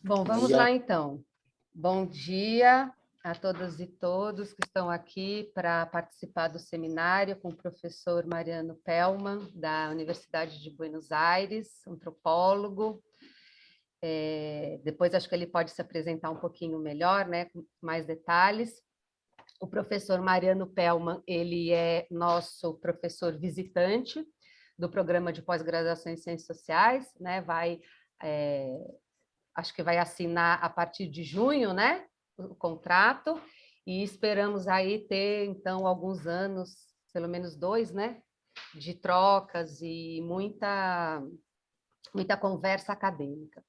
Bom, vamos lá então. Bom dia a todas e todos que estão aqui para participar do seminário com o professor Mariano Pellmann, da Universidade de Buenos Aires, antropólogo. Depois acho que ele pode se apresentar um pouquinho melhor, né, com mais detalhes. O professor Mariano Pellmann, ele é nosso professor visitante do programa de pós-graduação em Ciências Sociais, né, acho que vai assinar a partir de junho, né, o contrato, e esperamos aí ter, então, alguns anos, pelo menos 2, né, de trocas e muita conversa acadêmica.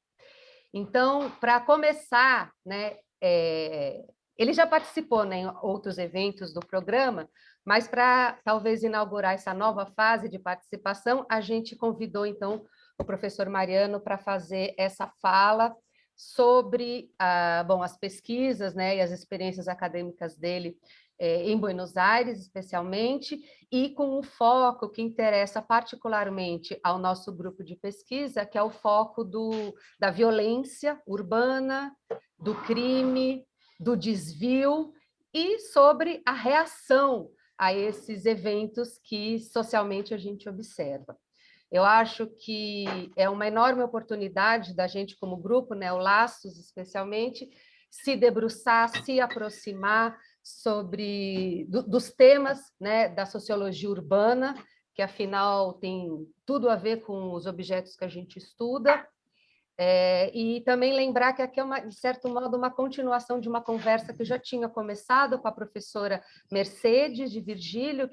Então, para começar, né, ele já participou, né, em outros eventos do programa, mas para talvez inaugurar essa nova fase de participação, a gente convidou, então, o professor Mariano para fazer essa fala sobre as pesquisas, né, e as experiências acadêmicas dele em Buenos Aires, especialmente, e com o foco que interessa particularmente ao nosso grupo de pesquisa, que é o foco da violência urbana, do crime, do desvio e sobre a reação a esses eventos que socialmente a gente observa. Eu acho que é uma enorme oportunidade da gente, como grupo, né, o Laços especialmente, se debruçar, se aproximar dos temas, né, da sociologia urbana, que afinal tem tudo a ver com os objetos que a gente estuda, e também lembrar que aqui é, de certo modo, uma continuação de uma conversa que eu já tinha começado com a professora Mercedes de Virgílio,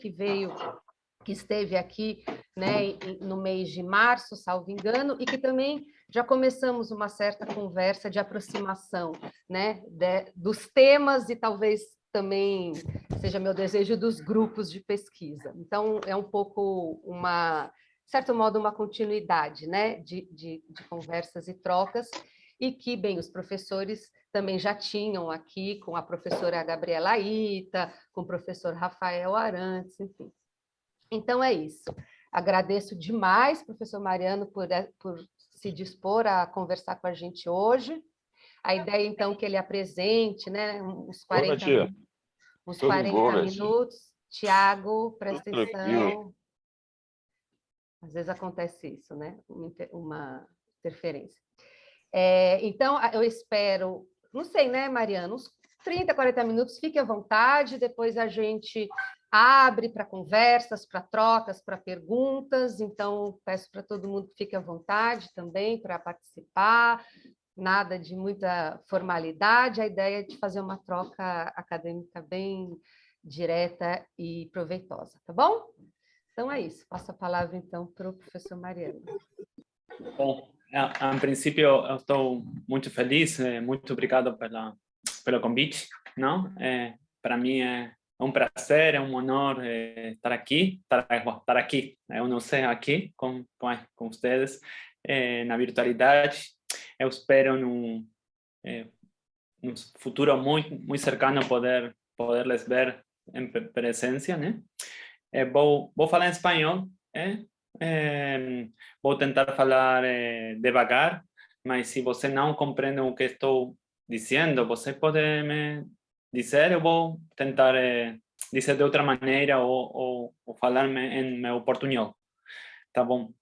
que esteve aqui, né, no mês de março, salvo engano, e que também já começamos uma certa conversa de aproximação, né, dos temas e talvez também seja meu desejo dos grupos de pesquisa. Então, é um pouco de certo modo, uma continuidade, né, de conversas e trocas, e que, bem, os professores também já tinham aqui com a professora Gabriela Ita, com o professor Rafael Arantes, enfim. Então, é isso. Agradeço demais, professor Mariano, por se dispor a conversar com a gente hoje. A ideia, então, que ele apresente, né, uns 40 minutos. Tiago, presta atenção. Às vezes acontece isso, né? Uma interferência. Então, eu espero, não sei, né, Mariano, uns 30, 40 minutos, fique à vontade, depois a gente abre para conversas, para trocas, para perguntas, então peço para todo mundo que fique à vontade também para participar, nada de muita formalidade, a ideia é de fazer uma troca acadêmica bem direta e proveitosa, tá bom? Então é isso, passo a palavra então para o professor Mariano. Bom, a princípio eu estou muito feliz, muito obrigado pelo convite, não? Para mim é um prazer, é um honor estar aqui, eu não sei, aqui com vocês, na virtualidade. Eu espero num futuro muito cercano poderles ver em presença, né? Vou falar em espanhol, vou tentar falar devagar, mas se você não compreende o que estou dizendo, você pode me dizer, eu vou tentar dizer de outra maneira ou falar em meu portunhol, tá bom?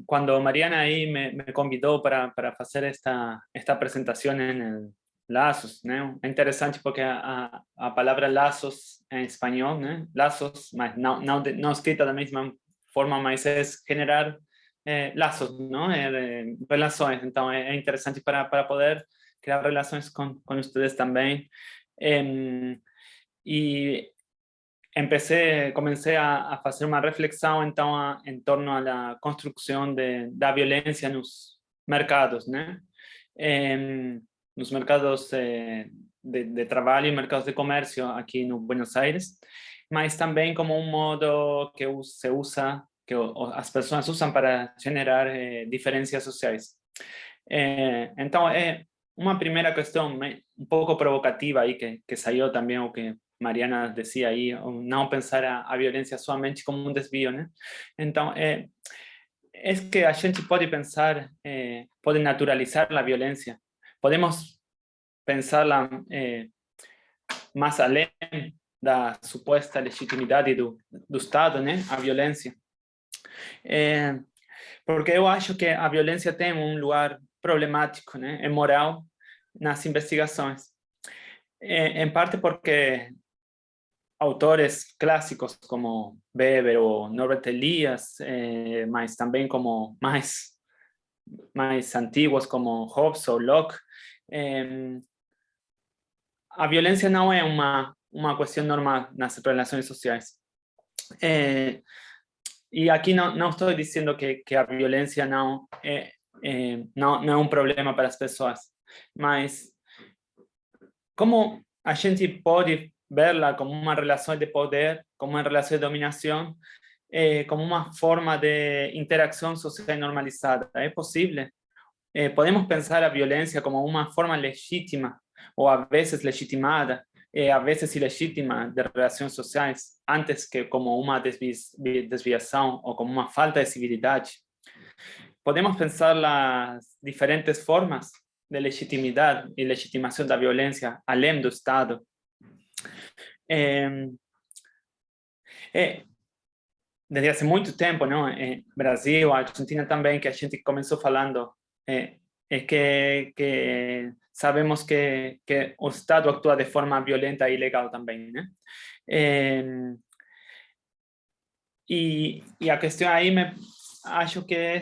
Cuando Mariana ahí me convidó para hacer esta presentación en el Lazos, ¿no? Es interesante porque a palabra lazos en español, ¿no? Lazos, mas no escrita da mesma forma, mas es generar lazos, ¿no? Relaciones. Entonces es interesante para poder crear relaciones con ustedes también. Y comencé a hacer una reflexión en torno a la construcción de la violencia en los mercados, ¿no? Los mercados de trabajo y mercados de comercio aquí en Buenos Aires, mas también como un modo que se usa, que las personas usan para generar diferencias sociales. Entonces, una primera cuestión un poco provocativa ahí que salió también, o que Mariana decía ahí, não pensar a violência somente como um desvio, né? Então, es que a gente pode pensar, pode naturalizar a violência. Podemos pensá-la mais além da suposta legitimidade do Estado, né? A violência. Porque eu acho que a violência tem um lugar problemático, né? É moral nas investigações. Em parte porque autores clásicos como Weber o Norbert Elias, mas também como mais antiguos como Hobbes ou Locke, a violência não é uma questão normal nas relações sociais. E aqui não estou dizendo que a violência não é um problema para as pessoas, mas como a gente pode verla como uma relação de poder, como uma relação de dominação, como uma forma de interação social normalizada? É possível? Podemos pensar a violência como uma forma legítima, ou a vezes legitimada, a vezes ilegítima de relações sociais, antes que como uma desviação ou como uma falta de civilidade? Podemos pensar las diferentes formas de legitimidade e legitimação da violência além do Estado. Desde hace muito tempo, não? Brasil, Argentina também, que a gente começou falando, que sabemos que o Estado atua de forma violenta e ilegal também, né? E a questão aí, acho que é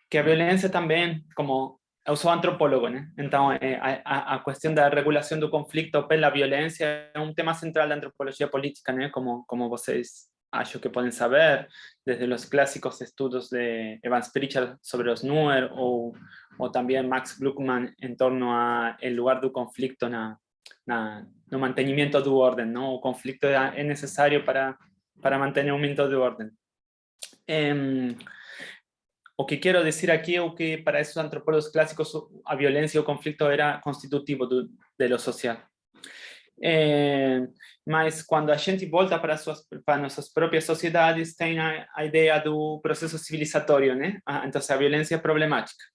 que a violência também, como eu sou antropólogo, né? Então, a questão da regulação do conflito pela violência é um tema central da antropologia política, né? Como vocês acho que podem saber, desde os clássicos estudos de Evans Pritchard sobre os Nuer, ou também Max Gluckman em torno ao lugar do conflito no mantenimento do ordem, não? O conflito é necessário para mantenimento do ordem. O que quero dizer aqui é que para esses antropólogos clássicos a violência e o conflito era constitutivo de lo social. Mas quando a gente volta para nossas próprias sociedades, tem a ideia do processo civilizatório, né? Então a violência é problemática.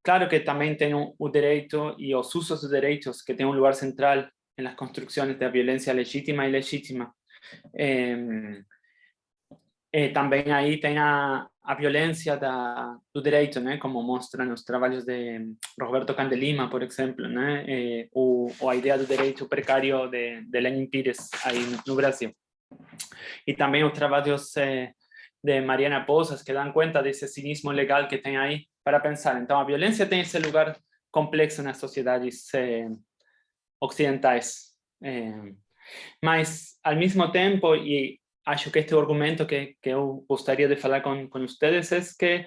Claro que também tem o direito e os usos dos direitos, que tem um lugar central nas construções da violência legítima e ilegítima. Também aí tem a violência do direito, né? Como mostram os trabalhos de Roberto Candelima, por exemplo, né? Ou a ideia do direito precário de Lenin Pires aí no Brasil. E também os trabalhos de Mariana Pozas, que dão conta desse cinismo legal que tem aí para pensar. Então, a violência tem esse lugar complexo nas sociedades ocidentais. Mas, ao mesmo tempo, e acho que este argumento que eu gostaria de falar com vocês é que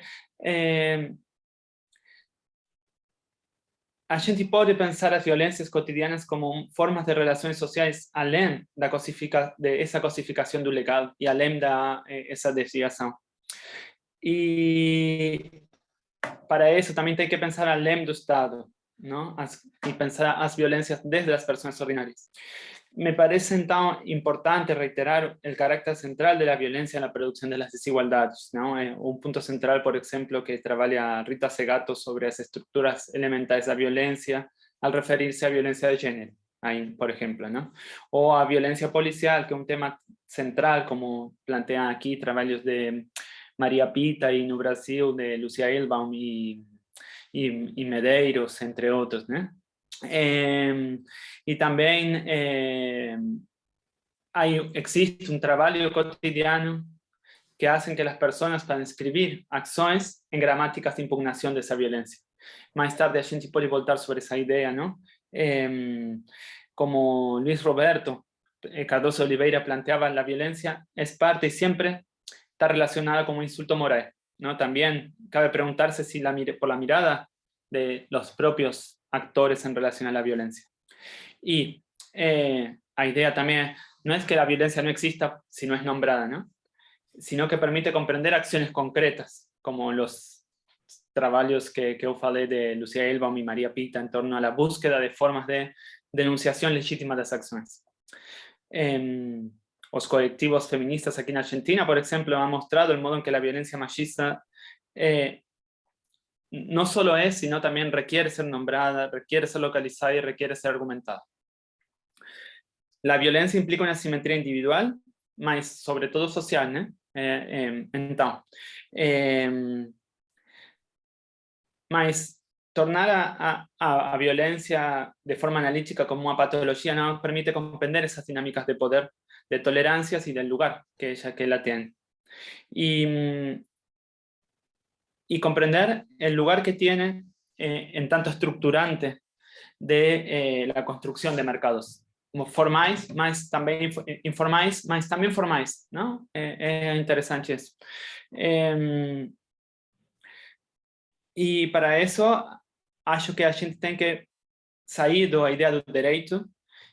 a gente pode pensar as violências cotidianas como formas de relações sociais além dessa cosificação do legal e além dessa desviação. E para isso também tem que pensar além do Estado, não? E pensar as violências desde as pessoas ordinárias. Me parece, então, importante reiterar o carácter central da violência na produção das desigualdades, não? Um ponto central, por exemplo, que trabalha Rita Segato sobre as estruturas elementais da violência, ao referir-se à violência de gênero, aí, por exemplo, não? Ou a violência policial, que é um tema central, como planteam aqui trabalhos de Maria Pita e no Brasil de Lucia Elbaum e Medeiros, entre outros, né? E também existe um trabalho cotidiano que hacen que as pessoas para escrever ações em gramáticas de impugnação dessa violência. Mais tarde a gente pode voltar sobre essa ideia, não? Como Luis Roberto Cardoso Oliveira planteava, a violência é parte e sempre está relacionada con un insulto moral, ¿no? También cabe preguntarse si por la mirada de los propios actores en relación a la violencia. Y la idea también no es que la violencia no exista si no es nombrada, ¿no? Sino que permite comprender acciones concretas, como los trabajos que yo falé de Lucía Elbaum y María Pita en torno a la búsqueda de formas de denunciación legítima de las acciones. los colectivos feministas aquí en Argentina, por ejemplo, han mostrado el modo en que la violencia machista no solo es, sino también requiere ser nombrada, requiere ser localizada y requiere ser argumentada. La violencia implica una asimetría individual, mas sobre todo social, né? Mas tornar a violencia de forma analítica como una patología no nos permite comprender esas dinámicas de poder, de tolerancias y del lugar que la tiene. Y comprender el lugar que tiene en tanto estructurante de la construcción de mercados, como formais, mas también informais, mas también formais, ¿no? Es interesante eso. Y para eso, acho que a gente tem que sair da idea do direito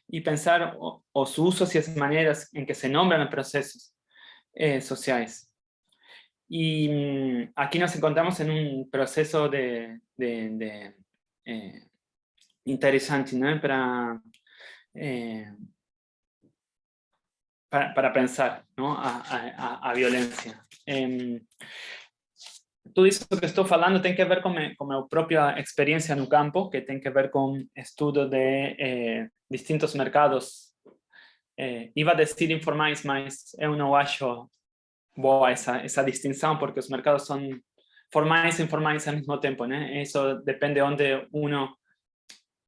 y pensar os usos y las maneras en que se nombran los procesos sociales. Y aquí nos encontramos en un proceso interesante, ¿no? Para pensar, ¿no? a violencia. Tudo isso que estou falando tem que ver com a própria experiência no campo, que tem que ver com estudo de distintos mercados. Iba a dizer informais, mas eu não acho boa essa distinção, porque os mercados são formais e informais ao mesmo tempo, né? Isso depende de onde uno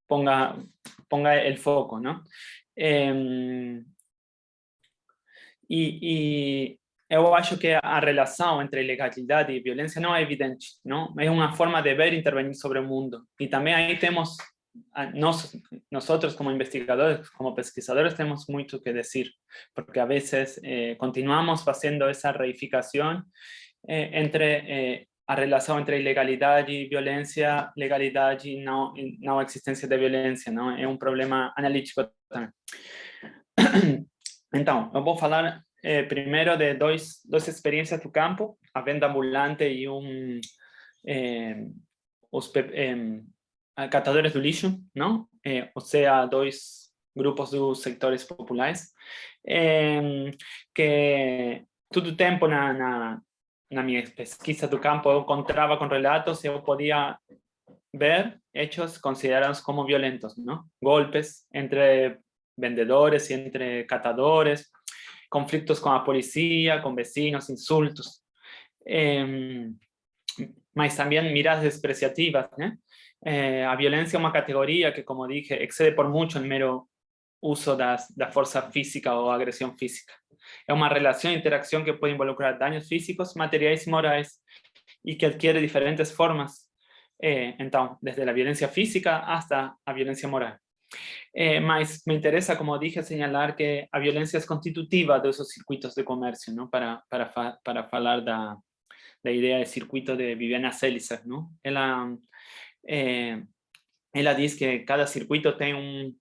ponga el foco, ¿no? E eu acho que a relação entre ilegalidade e violência não é evidente, não? É uma forma de ver e intervenir sobre o mundo. E também aí temos, nós como investigadores, como pesquisadores, temos muito que dizer, porque a vezes continuamos fazendo essa reificação entre a relação entre ilegalidade e violência, legalidade e não existência de violência, não? É um problema analítico também. Então, eu vou falar primeiro de duas experiências do campo, a venda ambulante e os catadores do lixo, não? Ou seja, dois grupos dos sectores populares, que todo tempo na minha pesquisa do campo eu encontrava com relatos e eu podia ver hechos considerados como violentos, ¿no? Golpes entre vendedores y entre catadores, conflictos con la policía, con vecinos, insultos, mas también miradas despreciativas, ¿no? A violencia es una categoría que, como dije, excede por mucho el mero uso de fuerza física o agresión física. Es una relación e interacción que puede involucrar daños físicos, materiales y morales, y que adquiere diferentes formas, entonces, desde la violencia física hasta la violencia moral. Mas me interesa, como dije, señalar que la violencia es constitutiva de esos circuitos de comercio, ¿no? Para hablar de la idea de circuito de Viviana Celicer, ¿no? Ella dice que cada circuito tiene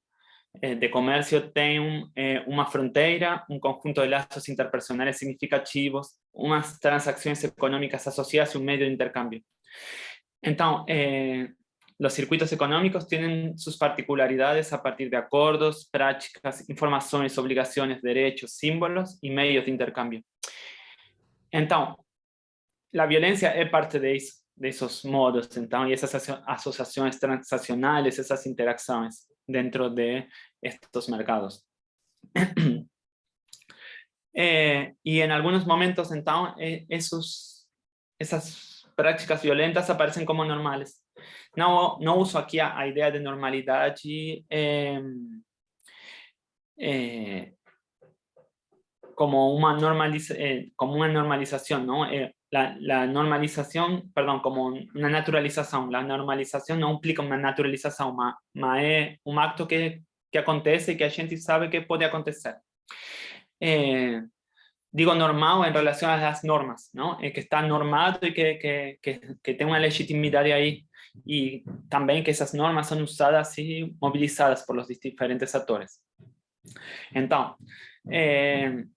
de comercio tiene una frontera, un conjunto de lazos interpersonales significativos, unas transacciones económicas asociadas y un medio de intercambio. Entonces, los circuitos económicos tienen sus particularidades a partir de acuerdos, prácticas, informaciones, obligaciones, derechos, símbolos y medios de intercambio. Entonces, la violencia es parte de esos modos, y esas asociaciones transaccionales, esas interacciones dentro de estos mercados. Y en algunos momentos, entonces, esas prácticas violentas aparecen como normales. No uso aquí a idea de normalidad como una normalización, ¿no? La normalización, perdón, como una naturalización. La normalización no implica una naturalización, es un acto que acontece y que a gente sabe que puede acontecer. Digo normal en relación a las normas, ¿no? Que está normado y que tiene una legitimidad ahí. Y también que esas normas son usadas y movilizadas por los diferentes actores. Entonces,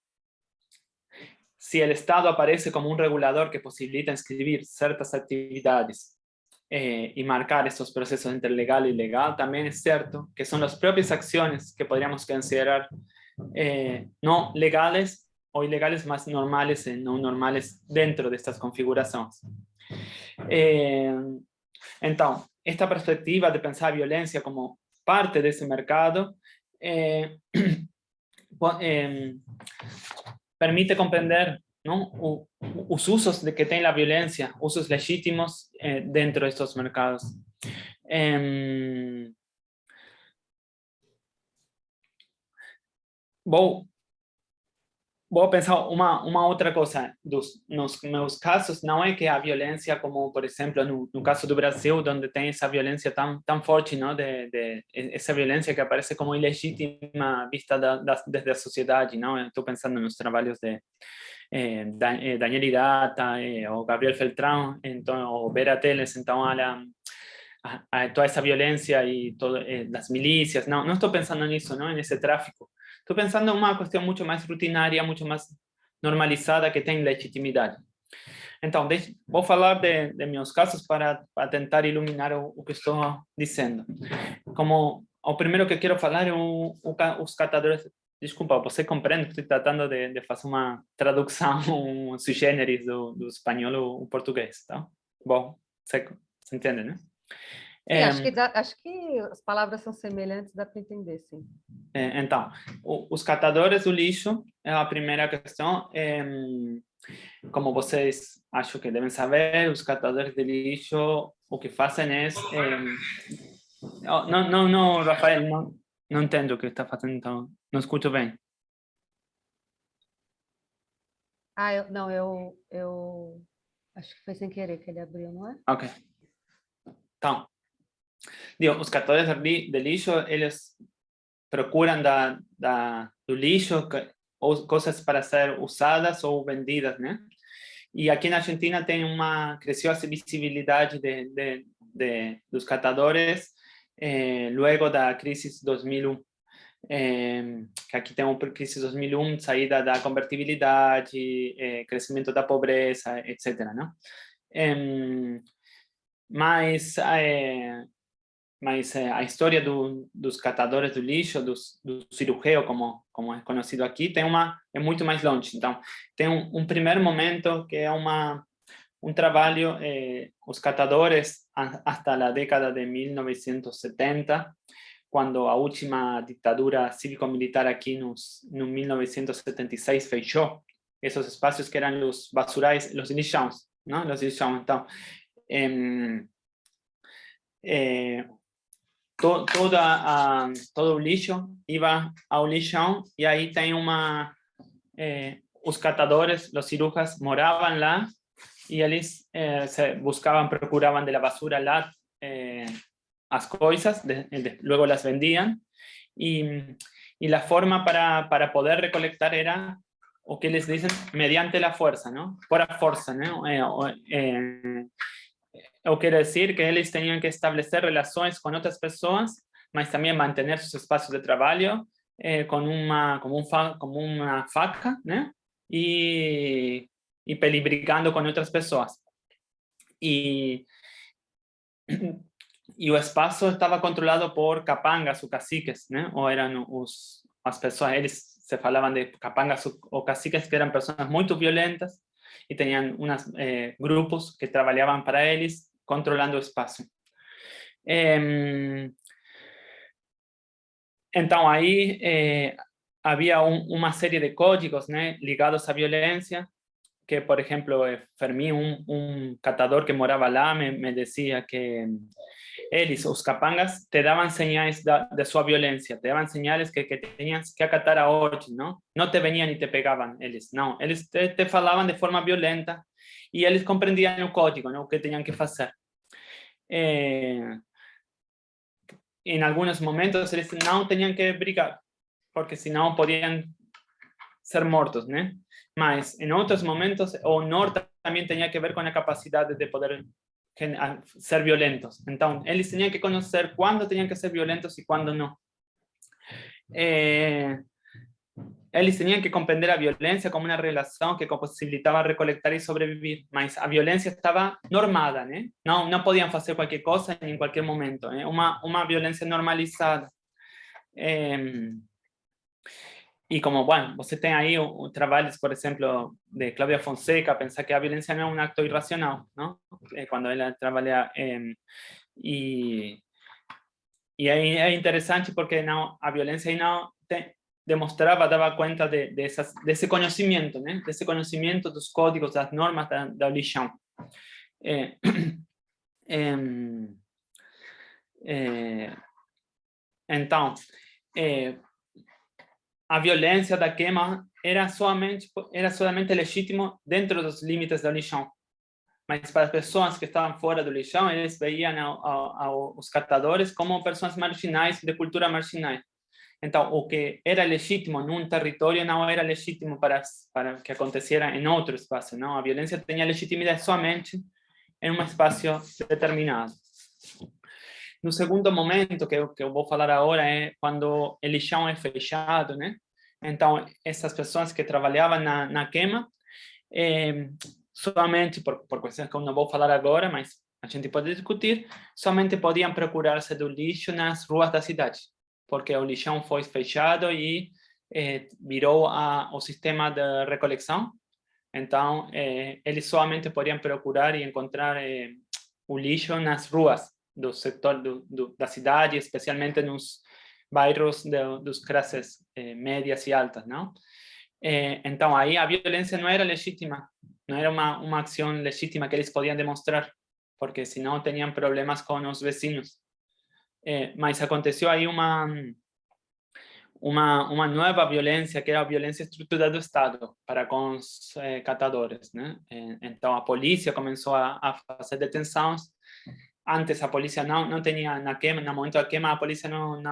si el Estado aparece como un regulador que posibilita inscribir ciertas actividades y marcar estos procesos entre legal y ilegal, también es cierto que son las propias acciones que podríamos considerar no legales ou ilegales, mas normales e não normales dentro destas configurações. Então, esta perspectiva de pensar a violência como parte desse mercado permite compreender, ¿no?, os usos de que tem a violência, usos legítimos dentro de estos mercados. Vou pensar uma outra coisa. Nos meus casos, não é que a violência, como, por exemplo, no caso do Brasil, onde tem essa violência tão forte, não? Essa violência que aparece como ilegítima vista desde a sociedade. Não? Estou pensando nos trabalhos de Daniel Hirata, ou Gabriel Feltrão, então, ou Vera Teles, então, a toda essa violência e das milícias. Não estou pensando nisso, não? Nesse tráfico. Estou pensando em uma questão muito mais rutinária, muito mais normalizada, que tem legitimidade. Então, vou falar de meus casos para tentar iluminar o que estou dizendo. Como o primeiro que quero falar é os catadores. Desculpa, você compreende que estou tratando de fazer uma tradução sui generis do espanhol ao português, tá? Bom, você entende, né? Sim, acho que as palavras são semelhantes, dá para entender, sim. Então, os catadores do lixo é a primeira questão. Como vocês acho que devem saber, os catadores de lixo o que fazem é... Não, Rafael, não entendo o que está fazendo, então não escuto bem. Eu acho que foi sem querer que ele abriu, não é? Ok. Então, os catadores de lixo, eles procuram do lixo coisas para ser usadas ou vendidas, né? E aqui na Argentina cresceu a visibilidade dos catadores luego da crise 2001. Que aqui tem uma crise 2001, saída da convertibilidade, crescimento da pobreza, etc. Não? Mas a história dos catadores do lixo, do cirurgião, como é conhecido aqui, é muito mais longe. Então, tem um primeiro momento que é um trabalho, os catadores, até a década de 1970, quando a última ditadura cívico-militar aqui no 1976 fechou esses espaços que eram os basurais, os lixões, não? Os lixões. Então, todo o lixo ia ao lixão, e aí tem os catadores, os cirurgiões moravam lá, e eles procuravam de la basura lá as coisas, luego las vendían, y la forma para poder recolectar era o que les dicen mediante la fuerza, ¿no? Por la fuerza, ¿no? O quiere decir que eles tenían que establecer relaciones con otras personas, mas también mantener sus espacios de trabajo como una faca, ¿no? Y pelibricando con otras personas. Y o espaço estava controlado por capangas ou caciques, né? Ou eram as pessoas, eles se falavam de capangas ou caciques, que eram pessoas muito violentas e tinham grupos que trabalhavam para eles, controlando o espaço. Então, aí havia uma série de códigos, né, ligados à violência, que, por exemplo, Fermín, un catador que moraba lá, me decía que eles, os capangas, te daban señales de su violencia, te daban señales que tenías que acatar a orden, ¿no? No te venían y te pegaban, eles, no, eles te falaban de forma violenta y eles comprendían el código, ¿no? O que tenían que hacer. En algunos momentos eles no tenían que brigar, porque si no podían ser mortos, ¿no? Mas en otros momentos, o honor también tenía que ver con la capacidad de poder ser violentos. Entonces, ellos tenían que conocer cuándo tenían que ser violentos y cuándo no. Ellos tenían que comprender a violencia como una relación que posibilitaba recolectar y sobrevivir, mas a violencia estaba normada, ¿no? No podían hacer cualquier cosa en cualquier momento, una violencia normalizada. E como, bueno, você tem aí trabalhos, por exemplo, de Cláudia Fonseca, pensar que a violência não é um acto irracional, não? Quando ela trabalha e é interessante porque não, a violência aí não demonstrava, dava conta desse conhecimento, né? Desse conhecimento dos códigos, das normas da religião. Então, a violência da queima era somente legítimo dentro dos limites da religião. Mas para as pessoas que estavam fora da religião, eles veiam os catadores como pessoas marginais, de cultura marginal. Então, o que era legítimo num território não era legítimo para que aconteciera em outro espaço. Não? A violência tinha legitimidade somente em um espaço determinado. No segundo momento, que eu vou falar agora, é quando o lixão é fechado, né? Então, essas pessoas que trabalhavam na queima, somente, por questões que eu não vou falar agora, mas a gente pode discutir, somente podiam procurar-se do lixo nas ruas da cidade, porque o lixão foi fechado e virou o sistema de recolecção. Então, eles somente podiam procurar e encontrar o lixo nas ruas do setor da cidade, especialmente nos bairros dos classes médias e altas, não? Então, aí a violência não era legítima, não era uma ação legítima que eles podiam demonstrar, porque senão tinham problemas com os vecinos. Mas aconteceu aí uma nova violência, que era a violência estrutural do Estado para com os catadores, né? Então, a polícia começou a fazer detenções. Antes, a polícia não tinha, no momento da queima, a polícia não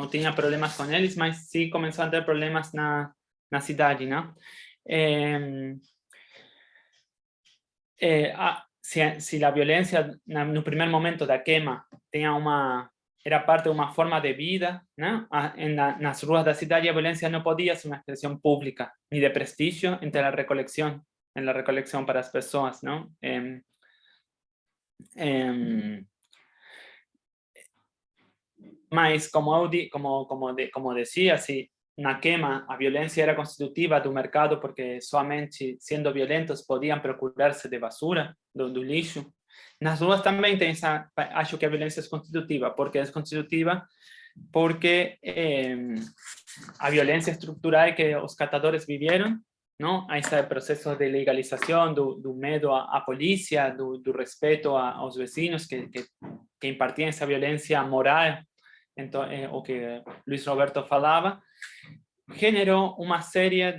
tinha problemas com eles, mas sim começou a ter problemas na cidade, né? Se a violência, no primeiro momento da queima, era parte de uma forma de vida, né? Nas ruas da cidade, a violência não podia ser uma expressão pública, ni de prestígio entre a recolecção, para as pessoas, não? Mas, como decía, si na quema a violência era constitutiva do mercado, porque somente sendo violentos podían procurarse de basura, do lixo. Nas ruas também tem acho que a violência é constitutiva. Por que é constitutiva? Porque a violência estrutural que os catadores viveram, não? Esse processo de legalização do medo à polícia, do respeito aos vecinos que impartiam essa violência moral. Então, o que Luis Roberto falava, generou uma série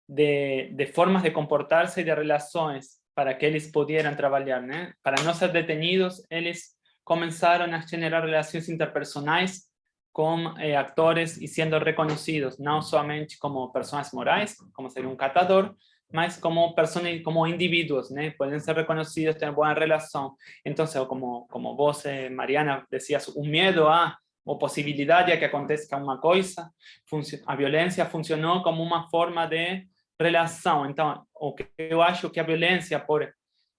de formas de comportar-se e de relações para que eles pudieran trabalhar, né? Para não ser detenidos, eles começaram a generar relações interpersonais com actores e sendo reconhecidos, não somente como pessoas morais, como seria um catador, mas como personas, como indivíduos, né? Pueden ser reconocidos, tener buena relación. Entonces, como vos, Mariana, decías, un miedo o posibilidad de que acontezca uma coisa, a violência funcionou como uma forma de relação. Então, o que eu acho que a violência,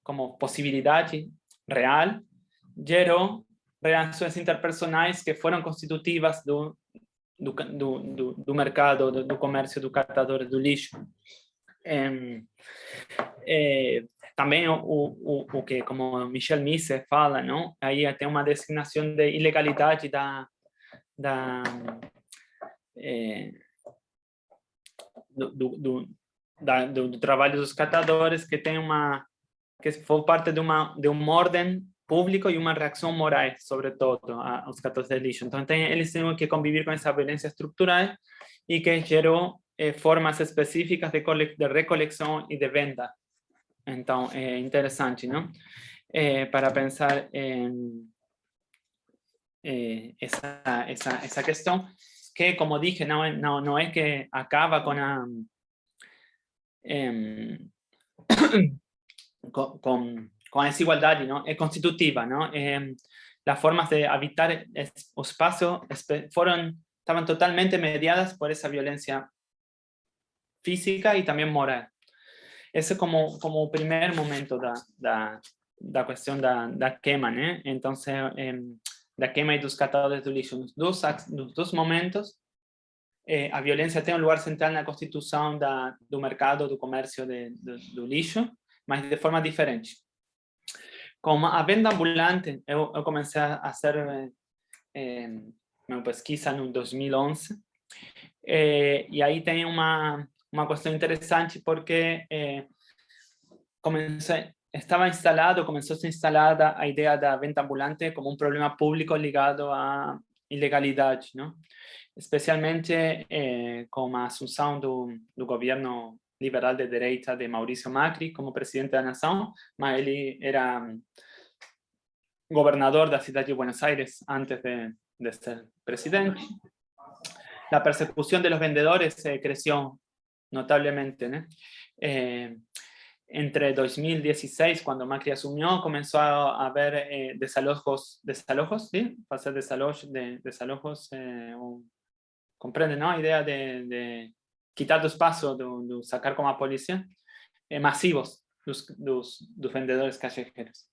como possibilidade real, gerou relações interpersonais que foram constitutivas do mercado, do comércio, do catador do lixo. Também o que, como Michel Mises fala, não? Aí tem uma designação de ilegalidade do trabalho dos catadores, que tem que foi parte de uma ordem público e uma reação moral, sobretudo, aos catadores de lixo. Então, eles têm que conviver com essa violência estrutural e que gerou formas específicas de recolecção e de venda. Então, é interessante, não? Para pensar essa questão, que, como dije, não é que acaba com a desigualdade, não? É constitutiva, não? As formas de habitar o espaço estavam totalmente mediadas por essa violência física e também moral. Esse é como o primeiro momento da questão da queima, né? Então, da queima e dos catadores do lixo. Nos dois momentos, a violência tem um lugar central na constituição do mercado, do comércio do lixo, mas de forma diferente. Com a venda ambulante, eu comecei a fazer minha pesquisa no 2011, e aí tem uma questão interessante, porque começou a ser instalada a ideia da venda ambulante como um problema público ligado à ilegalidade, não? Especialmente com a assunção do governo liberal de direita de Maurício Macri como presidente da nação, mas ele era governador da cidade de Buenos Aires antes de ser presidente. La persecución de los vendedores creció notablemente, ¿no? Entre 2016, cuando Macri asumió, comenzó a haber desalojos, ¿sí? Hacer desalojos, comprende, ¿no? Idea de quitar dos pasos, de sacar como a policía, masivos dos vendedores callejeros.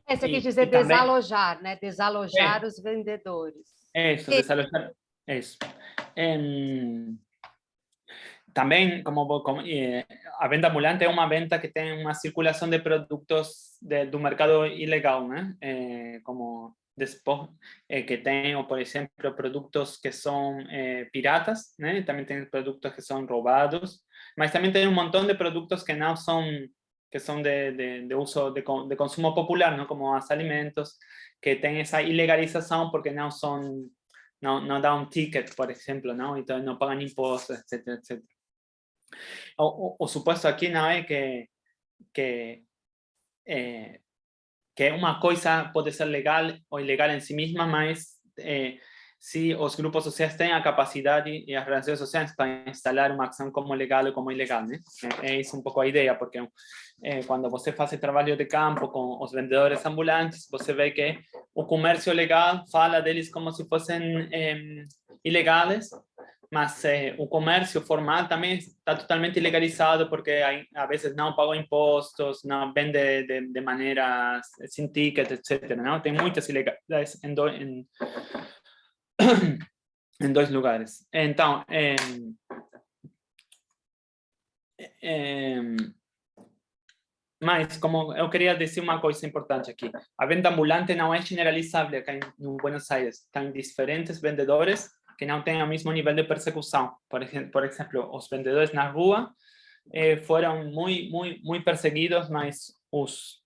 Você quis dizer desalojar, né? Desalojar os vendedores. Eso, desalojar, eso. También, a venda ambulante é uma venta que tem uma circulação de produtos do mercado ilegal, né? Como que tem, por exemplo, produtos que são piratas, né? Também tem produtos que são roubados, mas também tem um montão de produtos que não são, que são de uso de consumo popular, ¿no? Como os alimentos, que tem essa ilegalização porque não são, não dá um ticket, por exemplo, não? Então não pagam impostos, etc, etc. O supuesto aquí no es que una cosa puede ser legal o ilegal en sí misma, mas si los grupos sociales tienen la capacidad y las relaciones sociales para instalar una acción como legal o como ilegal, ¿no? Es un poco la idea, porque cuando você hace trabajo de campo con los vendedores ambulantes, você ve que el comercio legal fala deles como si fuesen ilegales, mas o comércio formal também está totalmente ilegalizado, porque a vezes não pagam impostos, não vende de maneira sem ticket, etc. Não? Tem muitas ilegalidades em dois lugares. Então, mas, como eu queria dizer uma coisa importante aqui, a venda ambulante não é generalizável aqui em Buenos Aires. Tem diferentes vendedores que não têm o mesmo nível de persecução. Por exemplo, os vendedores na rua foram muito perseguidos, mas os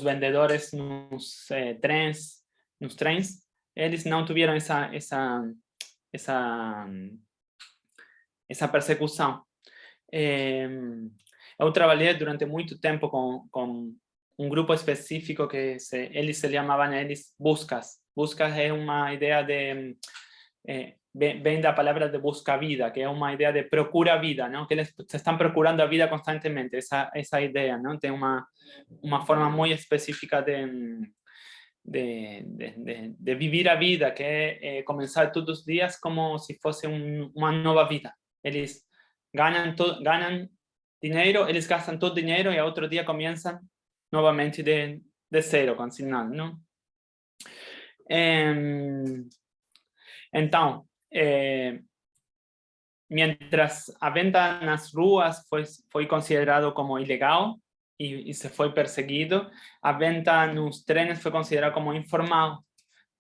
vendedores nos trens, eles não tiveram essa persecução. Eu trabalhei durante muito tempo com um grupo específico que eles se chamavam buscas. Buscas é uma ideia de vem da palavra de busca vida, que é uma ideia de procura vida, não? Que eles se estão procurando a vida constantemente, essa ideia, não? Tem uma forma muito específica de vivir a vida, que é começar todos os dias como se fosse uma nova vida. Eles ganham dinheiro, eles gastam todo o dinheiro e outro dia começam novamente de zero, com nada, não? Então, mientras a venda nas ruas foi considerado como ilegal e se foi perseguido, a venda nos trens foi considerada como informal.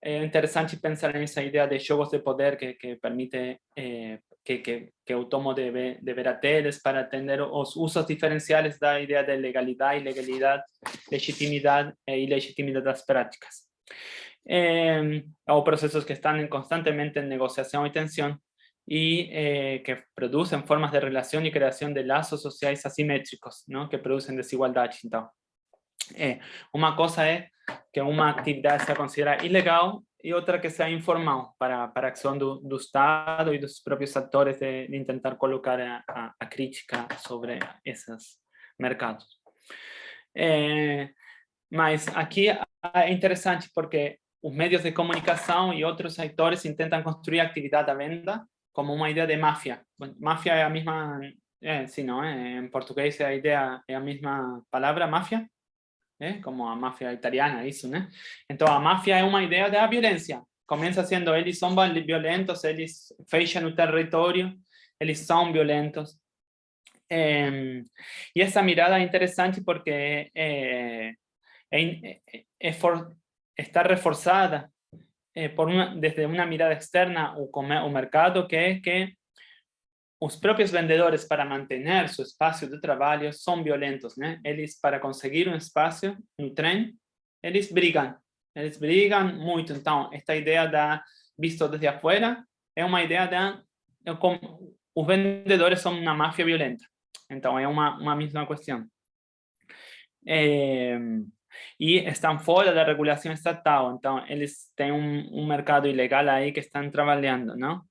É interessante pensar nessa ideia de jogos de poder que permite que eu tomo de Verateles para atender os usos diferenciais da ideia de legalidade, ilegalidade, legitimidade e ilegitimidade das práticas. O procesos que están constantemente en negociación y tensión y que producen formas de relación y creación de lazos sociales asimétricos, ¿no? Que producen desigualdad. Então, uma cosa es que uma actividad sea considerada ilegal y otra que sea informal para a acción do Estado y dos propios actores de intentar colocar a crítica sobre esos mercados. Mas aqui é interessante porque os medios de comunicação e outros sectores intentam construir a atividade da venda como uma ideia de máfia. Máfia é a mesma, sim, não é? Em português a ideia é a mesma palavra, máfia? como a máfia italiana, isso, né? Então, a máfia é uma ideia da violência. Começa sendo, eles são violentos, eles fecham o território, eles são violentos. Y esa mirada es interesante porque está reforzada desde una mirada externa o mercado, que es que los propios vendedores, para mantener su espacio de trabajo, son violentos, ¿no? Ellos, para conseguir un espacio no tren, ellos brigan mucho. Entonces, esta idea visto desde afuera, es una idea los vendedores son una mafia violenta. Então, é uma mesma questão. E estão fora da regulação estatal, então eles têm um mercado ilegal aí que estão trabalhando, não?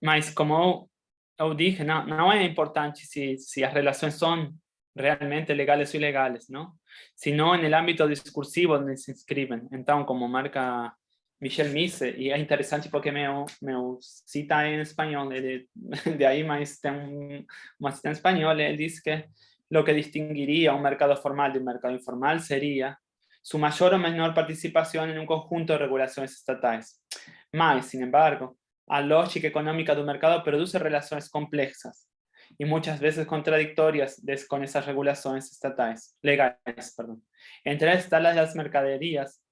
Mas, como eu dije, não é importante se as relações são realmente legais ou ilegais, não? Sino no âmbito discursivo onde se inscrevem. Então, como marca Michel Mise, y es interesante porque me cita en español, de ahí más está en español, él dice que lo que distinguiría un mercado formal de un mercado informal sería su mayor o menor participación en un conjunto de regulaciones estatales. Mas, sin embargo, la lógica económica de un mercado produce relaciones complejas y muchas veces contradictorias con esas regulaciones legales. Entre estas las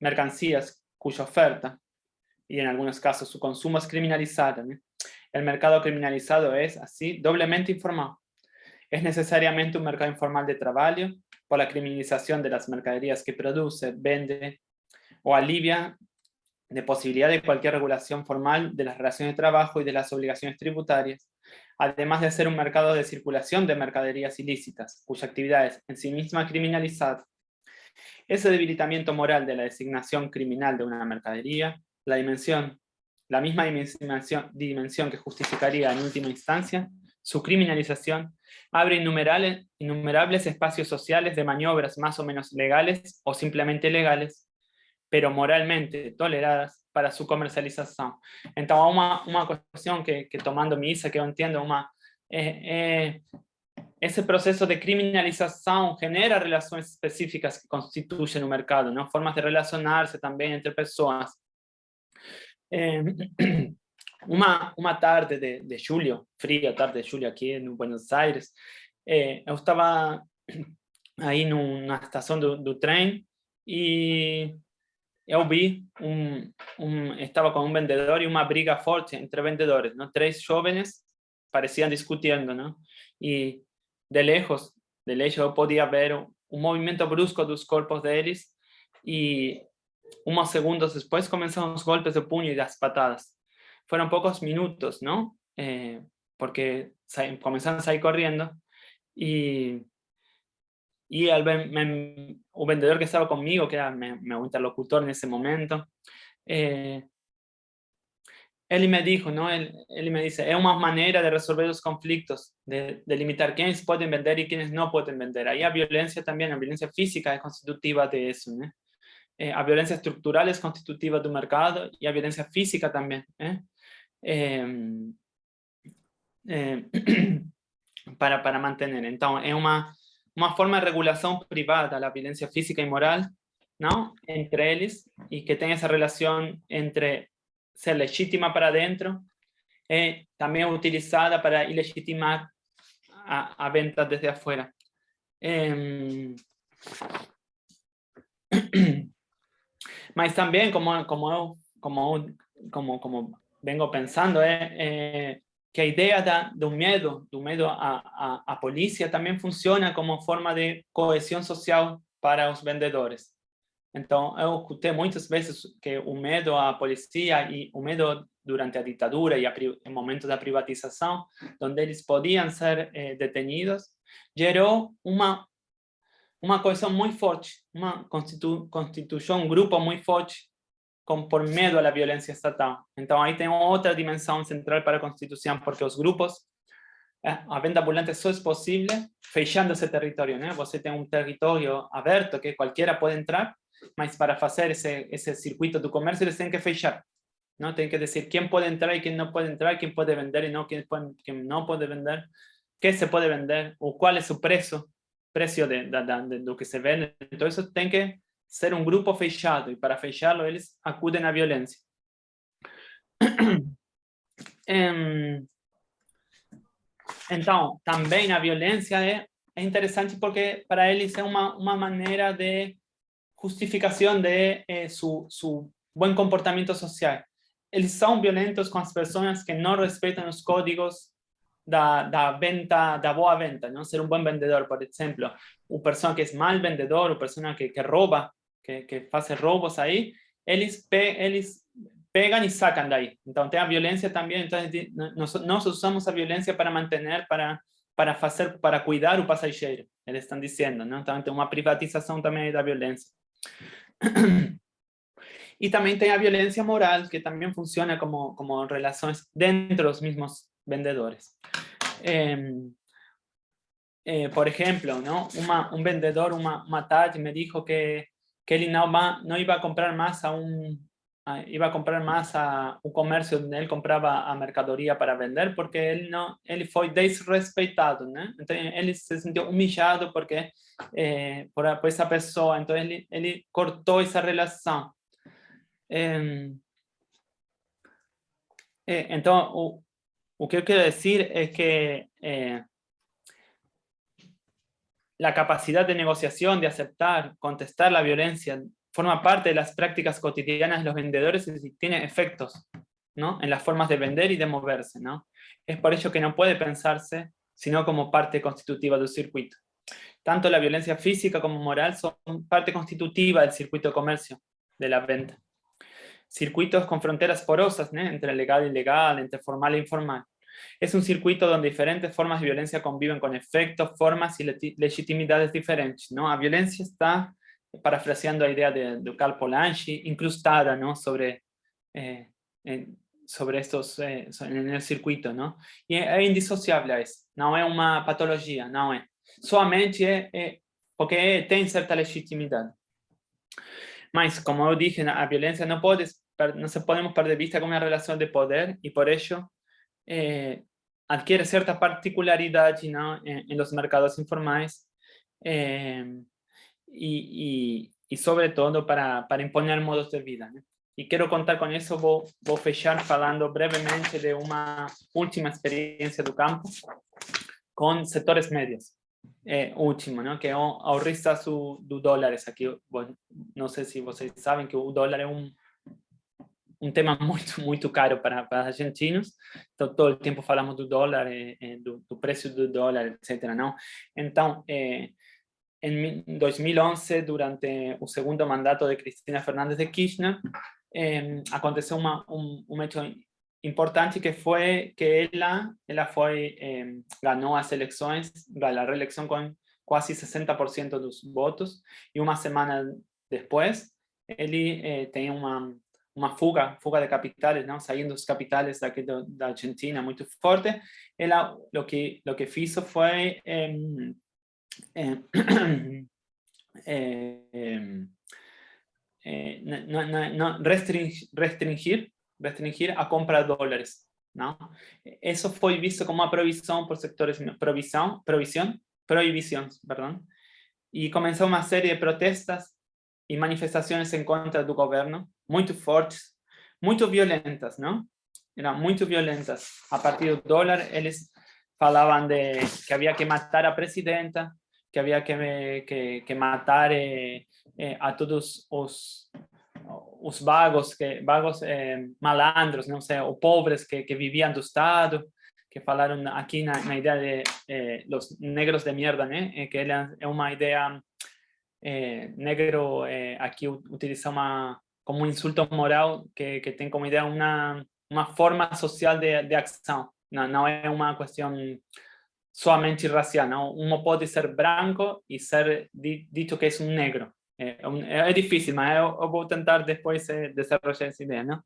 mercancías cuya oferta, y en algunos casos su consumo es criminalizado, ¿no? El mercado criminalizado es, así, doblemente informal. Es necesariamente un mercado informal de trabajo por la criminalización de las mercaderías que produce, vende o alivia de posibilidad de cualquier regulación formal de las relaciones de trabajo y de las obligaciones tributarias, además de ser un mercado de circulación de mercaderías ilícitas, cuya actividad es en sí misma criminalizada. Ese debilitamiento moral de la designación criminal de una mercadería, la misma dimensión que justificaría en última instancia su criminalización, abre innumerables espacios sociales de maniobras más o menos legales o simplemente legales, pero moralmente toleradas para su comercialización. Entonces, una cuestión que tomando mi ISA, que yo entiendo, ese proceso de criminalización genera relaciones específicas que constituyen un mercado, ¿no? Formas de relacionarse también entre personas. Uma tarde de julho, fria tarde de julho aqui em Buenos Aires, eu estava aí na estação do trem e eu vi estava com um vendedor e uma briga forte entre vendedores, não? Três jovens pareciam discutindo, não? E de lejos eu podia ver um movimento brusco dos corpos deles e unos segundos después comenzaron los golpes de puño y las patadas. Fueron pocos minutos, ¿no? Porque comenzaron a salir corriendo y el vendedor que estaba conmigo, que era mi interlocutor en ese momento, él me dijo, ¿no? Él me dice, es una manera de resolver los conflictos, de limitar quiénes pueden vender y quiénes no pueden vender. Ahí la violencia física es constitutiva de eso, ¿no? A violencia estructural es constitutiva del mercado y a violencia física también, para mantener. Entonces, es una forma de regulación privada, la violencia física y moral, ¿no? Entre ellos, y que tenga esa relación entre ser legítima para adentro, también utilizada para ilegitimar a ventas desde afuera. Mas también, como vengo pensando, que a idea de un miedo a policía también funciona como forma de cohesión social para los vendedores. Entonces, yo escuché muchas veces que el miedo a policía y el miedo durante la dictadura y en momentos de privatización, donde ellos podían ser detenidos, generó una cohesión muy fuerte, constituyó un grupo muy fuerte por miedo a la violencia estatal. Entonces ahí tengo otra dimensión central para la Constitución, porque los grupos, a venta ambulante solo es posible fechando ese territorio, ¿no? Você tem un territorio abierto que cualquiera puede entrar, mas para hacer ese circuito de comercio les tienen que fechar, ¿no? Tienen que decir quién puede entrar y quién no puede entrar, quién puede vender y quién no puede vender, qué se puede vender o cuál es su precio. preço do que se vende. Então, isso tem que ser um grupo fechado, e para fechá-lo, eles acudem à violência. Então, também a violência é interessante porque para eles é uma maneira de justificação de su bom comportamento social. Eles são violentos com as pessoas que não respeitam os códigos da venta, da boa venta, não ser um bom vendedor, por exemplo. Uma pessoa que é mal vendedor, uma pessoa que rouba, que faz roubos aí, eles pegam e sacam daí. Então, tem a violência também. Então, nós usamos a violência para manter, para cuidar o passageiro, eles estão dizendo, não? Então, tem uma privatização também da violência. E também tem a violência moral, que também funciona como relações dentro dos mesmos vendedores. Por ejemplo, ¿no? Un vendedor, uma tarde me dijo que él no iba a comprar más iba a comprar más a un comercio donde él compraba a mercadoría para vender, porque él fue desrespeitado, ¿no? Entonces él se sintió humillado porque por esa persona, entonces él cortó esa relación. Entonces, lo que yo quiero decir es que la capacidad de negociación, de aceptar, contestar la violencia, forma parte de las prácticas cotidianas de los vendedores y tiene efectos, ¿no? En las formas de vender y de moverse, ¿no? Es por ello que no puede pensarse sino como parte constitutiva del circuito. Tanto la violencia física como moral son parte constitutiva del circuito de comercio, de la venta. Circuitos con fronteras porosas, ¿no? Entre legal y ilegal, entre formal e informal. Es un circuito donde diferentes formas de violencia conviven con efectos, formas y legitimidades diferentes, ¿no? La violencia está, parafraseando la idea de Karl Polanyi, incrustada, ¿no? sobre estos, en el circuito, ¿no? Y es indisociable a eso, no es una patología, no es. Solamente porque tiene cierta legitimidad. Mas, como yo dije, la violencia no se podemos perder de vista como una relación de poder, y por ello adquiere cierta particularidad, ¿no? en los mercados informales, y sobre todo para imponer modos de vida, ¿no? Y quiero contar con eso, voy a fechar hablando brevemente de una última experiencia do campo con sectores medios. Último, ¿no? Que ahorristas do dólares aqui. Bueno, não sei se vocês sabem que o dólar é um tema muito caro para argentinos. Então, todo o tempo falamos do dólar, do preço do dólar, etc. Não? Então, em 2011, durante o segundo mandato de Cristina Fernández de Kirchner, aconteceu um hecho importante, que foi que ela ganhou as eleições, a reeleição com quase 60% dos votos, e uma semana depois ele tem uma fuga de capitales, não? Saindo dos capitales daqui da Argentina muito forte. Ela lo que hizo foi restringir a compra de dólares, ¿no? Eso fue visto como una prohibición por sectores, prohibición, perdón, y comenzó una serie de protestas y manifestaciones en contra del gobierno, muy fuertes, muy violentas, ¿no? Eran muy violentas. A partir del dólar, ellos falaban de que había que matar a presidenta, que había que matar a todos os vagos, malandros, não sei, ou pobres que viviam do Estado, que falaram aqui na ideia de los negros de mierda, né? Que é uma ideia, negro aqui utiliza como um insulto moral que tem como ideia uma forma social de ação, não é uma questão somente racial, não? Uno pode ser branco e ser dito que é um negro. É difícil, mas eu vou tentar depois desarrollar essa ideia, não?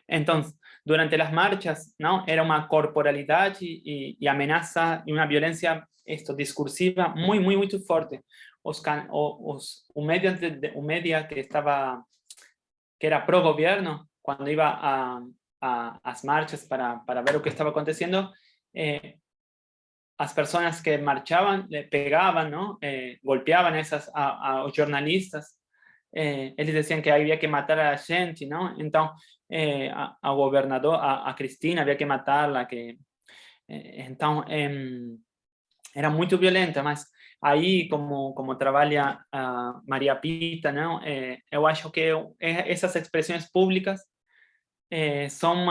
Então, durante as marchas, não, era uma corporalidade e ameaça e uma violência discursiva muito forte. O media que era pro governo, quando iba a as marchas para ver o que estava acontecendo, as personas que marchaban le pegaban, ¿no? Golpeaban a los jornalistas. Eles decían que había que matar a la gente, ¿no? Entonces, a gobernador, a Cristina, había que matarla. Entonces, era muy violenta, mas aí, como trabalha a Maria Pita, não? Eu acho que essas expressões públicas são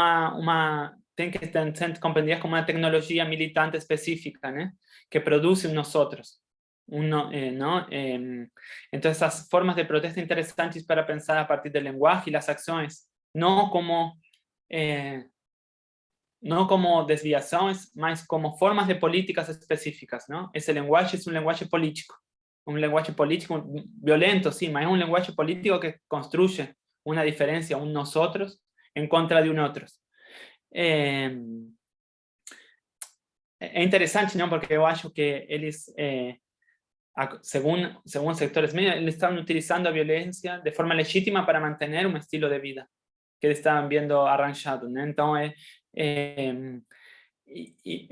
tem que ser compreendidas como uma tecnologia militante específica, né? Que produz nós outros. ¿No? Entonces, esas formas de protesta interesantes para pensar a partir del lenguaje y las acciones, no como desviaciones, más como formas de políticas específicas, ¿no? Ese lenguaje es un lenguaje político violento, sí, pero es un lenguaje político que construye una diferencia, un nosotros en contra de un otros. Es interesante, ¿no? Porque yo acho que ellos, según sectores medios, estaban utilizando la violencia de forma legítima para mantener un estilo de vida que estaban viendo arranjado, ¿no? Entonces,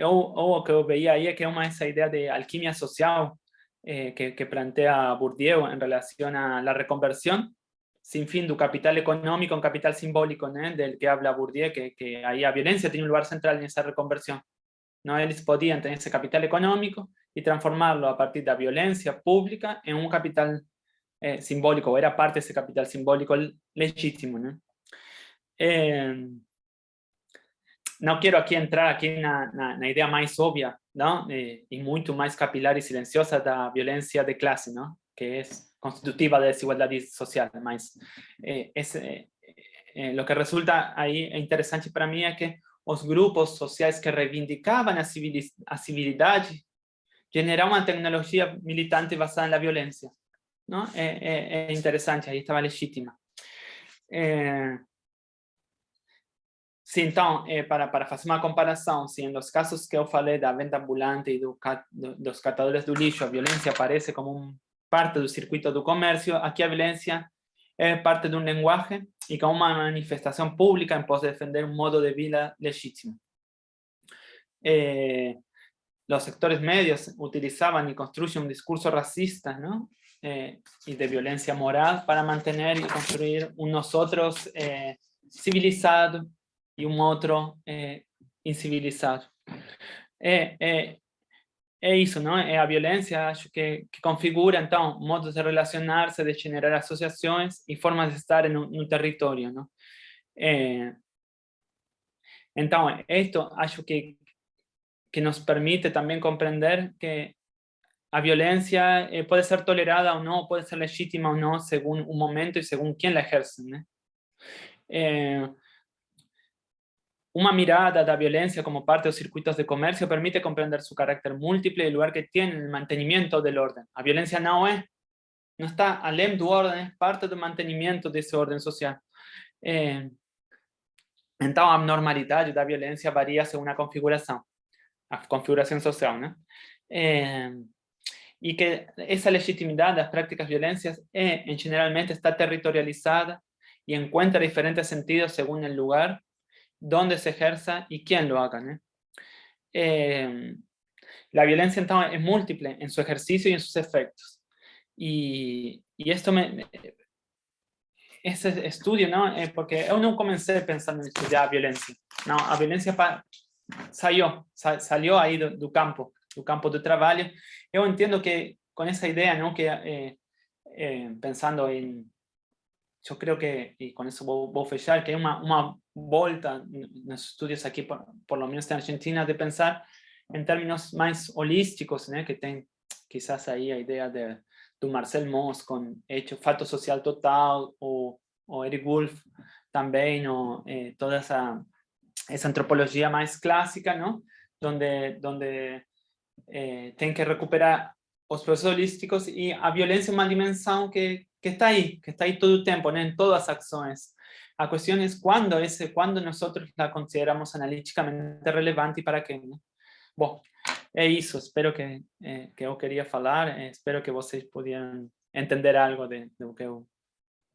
o que yo veía ahí es que esa idea de alquimia social que plantea Bourdieu en relación a la reconversión sin fin del capital económico en capital simbólico, ¿no? Del que habla Bourdieu, que ahí la violencia tiene un lugar central en esa reconversión, ¿no? Ellos podían tener ese capital económico y transformarlo a partir de la violencia pública en un capital simbólico, o era parte de ese capital simbólico legítimo, ¿no? No quiero aquí entrar aquí en la idea más obvia, ¿no? Y mucho más capilar y silenciosa de la violencia de clase, ¿no? Que es constitutiva de desigualdad social. Mas, lo que resulta ahí interesante para mí es que los grupos sociales que reivindicaban a civilidad generaban una tecnología militante basada en la violencia, ¿no? Es interesante, ahí estaba legítima. Sim, então, para fazer uma comparação, sim, nos casos que eu falei da venda ambulante e dos catadores do lixo, a violência aparece como parte do circuito do comércio, aqui a violência é parte de um linguagem e como uma manifestação pública em pos de defender um modo de vida legítimo. Los sectores medios utilizaban y construyen un discurso racista, ¿no? Y de violencia moral para mantener y construir un nosotros civilizado y un otro incivilizado. É isso, não? É a violência, acho que configura, então, modos de relacionar-se, de generar associações e formas de estar no território, não? Então, isto acho que nos permite también comprender que la violencia puede ser tolerada o no, puede ser legítima o no, según un momento y según quién la ejerce, ¿no? Una mirada de la violencia como parte de los circuitos de comercio permite comprender su carácter múltiple y el lugar que tiene en el mantenimiento del orden. La violencia no está além do orden, es parte del mantenimiento de ese orden social. Entonces, la normalidad de la violencia varía según la configuración social, ¿no? Y que esa legitimidad de las prácticas violencias generalmente está territorializada y encuentra diferentes sentidos según el lugar donde se ejerza y quién lo haga, ¿no? La violencia entonces es múltiple en su ejercicio y en sus efectos. Y esto ese estudio, ¿no? Porque yo no comencé pensando en estudiar violencia, ¿no? La violencia salió ahí do campo de trabajo. Yo entiendo que con esa idea, ¿no? Que pensando en, yo creo que, y con eso voy a fechar, que hay una vuelta en los estudios aquí, por lo menos en Argentina, de pensar en términos más holísticos, ¿no? Que tienen quizás ahí la idea de Marcel Mauss con Fato Social Total, o Eric Wolf también, o toda esa antropología más clásica, ¿no? Donde tienen que recuperar los procesos holísticos, y a violencia es una dimensión que está ahí todo el tiempo, ¿no? En todas las acciones. La cuestión es cuándo nosotros la consideramos analíticamente relevante y para qué, ¿no? Bueno, es eso. Espero que yo quería hablar. Espero que vocês pudieran entender algo de lo que yo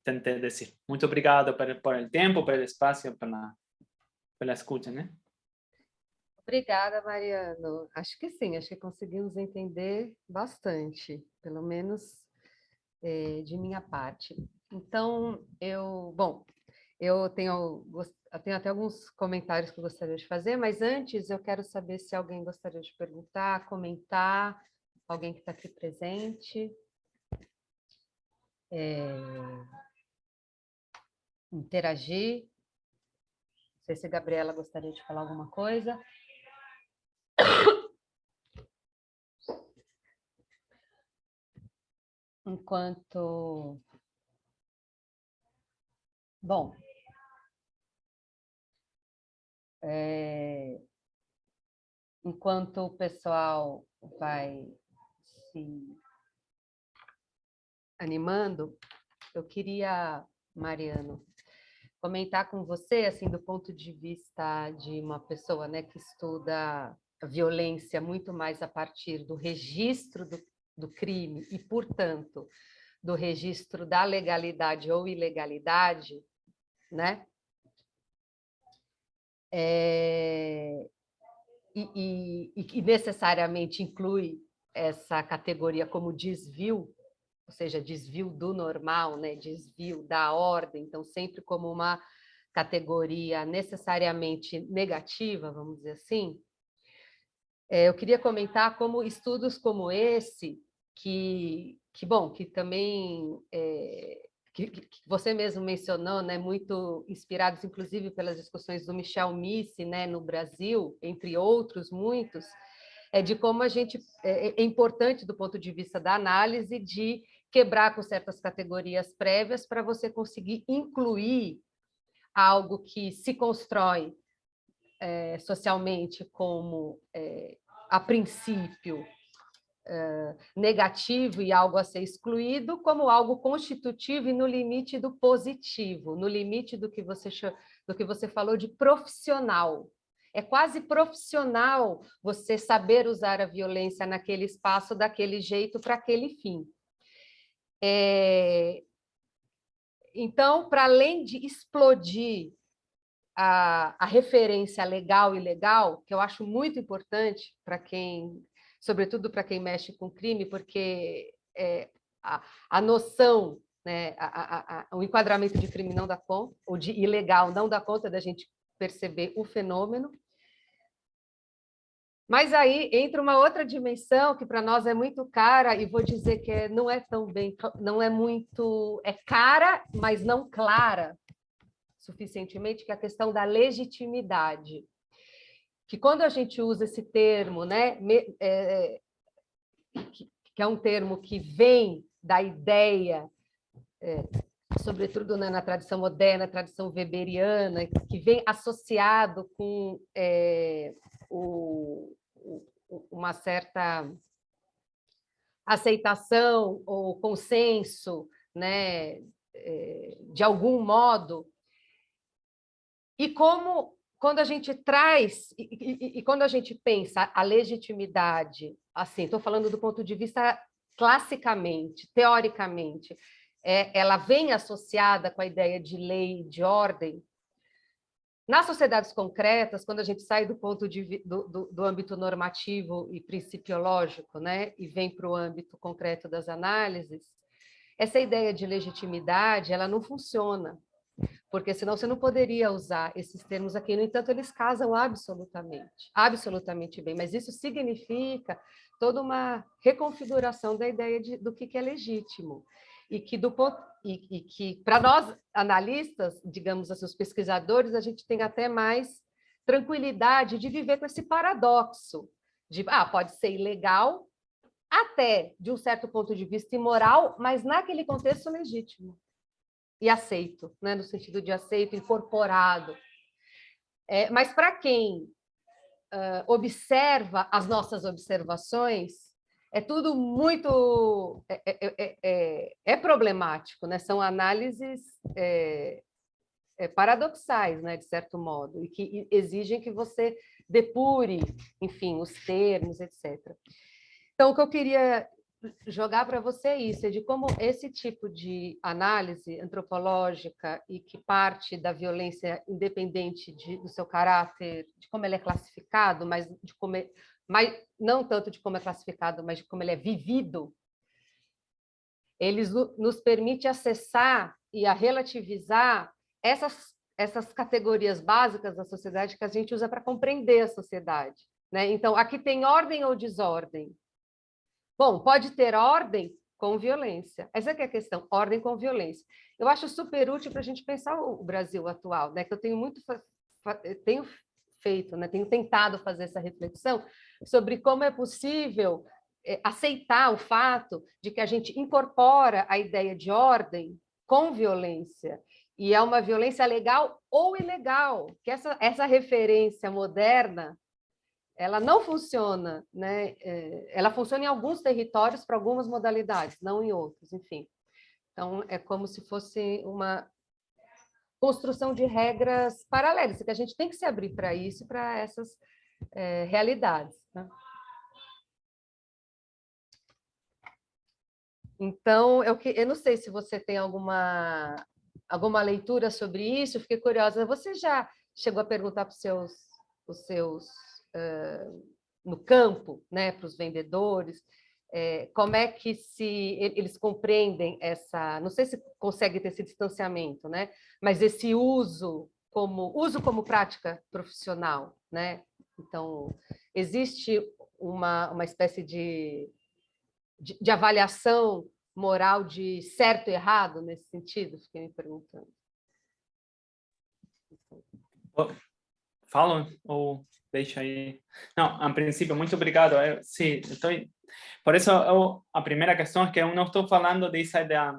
intenté decir. Muito obrigado por el tiempo, por el espacio, por la escucha, ¿no? Obrigada, Mariano. Acho que sim, acho que conseguimos entender bastante, pelo menos de minha parte. Então, eu tenho até alguns comentários que eu gostaria de fazer, mas antes eu quero saber se alguém gostaria de perguntar, comentar, alguém que está aqui presente. Interagir. Não sei se a Gabriela gostaria de falar alguma coisa. Enquanto... Bom, enquanto o pessoal vai se animando, eu queria, Mariano, comentar com você, assim, do ponto de vista de uma pessoa, né, que estuda a violência muito mais a partir do registro do crime e, portanto, do registro da legalidade ou ilegalidade, né? E necessariamente inclui essa categoria como desvio, ou seja, desvio do normal, né? Desvio da ordem, então sempre como uma categoria necessariamente negativa, vamos dizer assim. Eu queria comentar como estudos como esse, que também que você mesmo mencionou, né, muito inspirados, inclusive, pelas discussões do Michel Misse, né, no Brasil, entre outros muitos, de como a gente é importante do ponto de vista da análise de quebrar com certas categorias prévias para você conseguir incluir algo que se constrói socialmente como, a princípio, negativo e algo a ser excluído, como algo constitutivo e no limite do positivo, no limite do que você falou de profissional. É quase profissional você saber usar a violência naquele espaço, daquele jeito, para aquele fim. Então, para além de explodir a referência legal e ilegal, que eu acho muito importante para quem, sobretudo para quem mexe com crime, porque a noção, né, o enquadramento de crime não dá conta, ou de ilegal não dá conta da gente perceber o fenômeno. Mas aí entra uma outra dimensão que para nós é muito cara, e vou dizer que não é tão bem, não é muito, é cara, mas não clara suficientemente, que é a questão da legitimidade. Que quando a gente usa esse termo, né, que é um termo que vem da ideia, sobretudo na tradição moderna, tradição weberiana, que vem associado com uma certa aceitação ou consenso, né, de algum modo, e como, quando a gente traz, e quando a gente pensa a legitimidade, assim, estou falando do ponto de vista classicamente, teoricamente, ela vem associada com a ideia de lei, de ordem. Nas sociedades concretas, quando a gente sai do ponto do âmbito normativo e principiológico, né, e vem para o âmbito concreto das análises, essa ideia de legitimidade, ela não funciona, porque senão você não poderia usar esses termos aqui. No entanto, eles casam absolutamente bem, mas isso significa toda uma reconfiguração da ideia do que é legítimo, e que para nós analistas, digamos assim, os pesquisadores, a gente tem até mais tranquilidade de viver com esse paradoxo de pode ser ilegal, até de um certo ponto de vista imoral, mas naquele contexto legítimo e aceito, né? No sentido de aceito, incorporado. Mas para quem observa as nossas observações, é tudo muito problemático, né? São análises paradoxais, né? De certo modo, e que exigem que você depure, enfim, os termos, etc. Então, o que eu queria jogar para você isso, de como esse tipo de análise antropológica e que parte da violência independente do seu caráter, de como ele é classificado, mas de como mas não tanto de como é classificado, mas de como ele é vivido, eles nos permite acessar e a relativizar essas categorias básicas da sociedade que a gente usa para compreender a sociedade, né? Então, aqui tem ordem ou desordem? Bom, pode ter ordem com violência. Essa é a questão, ordem com violência. Eu acho super útil para a gente pensar o Brasil atual, né? Que eu tenho feito, né? Tenho tentado fazer essa reflexão sobre como é possível aceitar o fato de que a gente incorpora a ideia de ordem com violência. E é uma violência legal ou ilegal, que essa referência moderna ela não funciona, né? Ela funciona em alguns territórios para algumas modalidades, não em outros, enfim. Então, é como se fosse uma construção de regras paralelas, que a gente tem que se abrir para isso, para essas realidades. Né? Então, eu não sei se você tem alguma leitura sobre isso, eu fiquei curiosa. Você já chegou a perguntar para os seus no campo, né, para os vendedores, como é que eles compreendem não sei se consegue ter esse distanciamento, né, mas esse uso como prática profissional, né? Então, existe uma espécie de avaliação moral de certo e errado nesse sentido? Fiquei me perguntando. Falam ou deixa aí? Não, a princípio, muito obrigado. Sim, por isso, a primeira questão é que eu não estou falando dessa ideia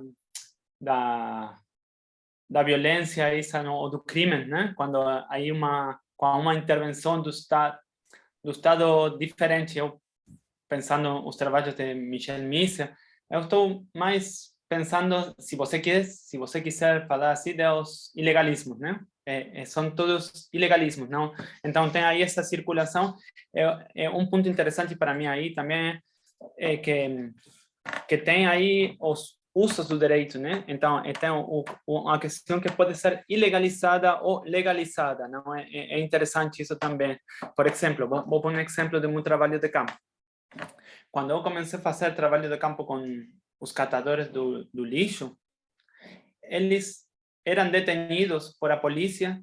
da violência, ou do crime, né? Quando há uma intervenção do Estado diferente. Eu, pensando os trabalhos de Michel Missa, eu estou mais pensando, se você quiser falar assim, dos ilegalismos, né? São todos ilegalismos, não? Então tem aí essa circulação. Um ponto interessante para mim aí também é que tem aí os usos do direito, né? Então tem uma questão que pode ser ilegalizada ou legalizada, não é interessante isso também. Por exemplo, vou pôr um exemplo de um trabalho de campo. Quando eu comecei a fazer trabalho de campo com os catadores do lixo, eles eram detenidos por a polícia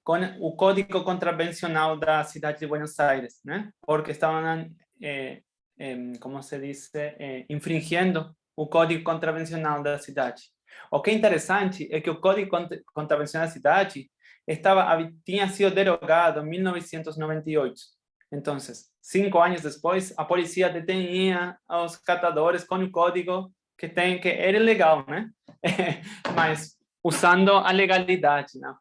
com o código contravencional da cidade de Buenos Aires, né? Porque estavam, como se diz, infringindo o código contravencional da cidade. O que é interessante é que o código contravencional da cidade tinha sido derogado em 1998. Então, 5 anos depois, a polícia detinha os catadores com o código que era ilegal, né? Mas usando a legalidade, não?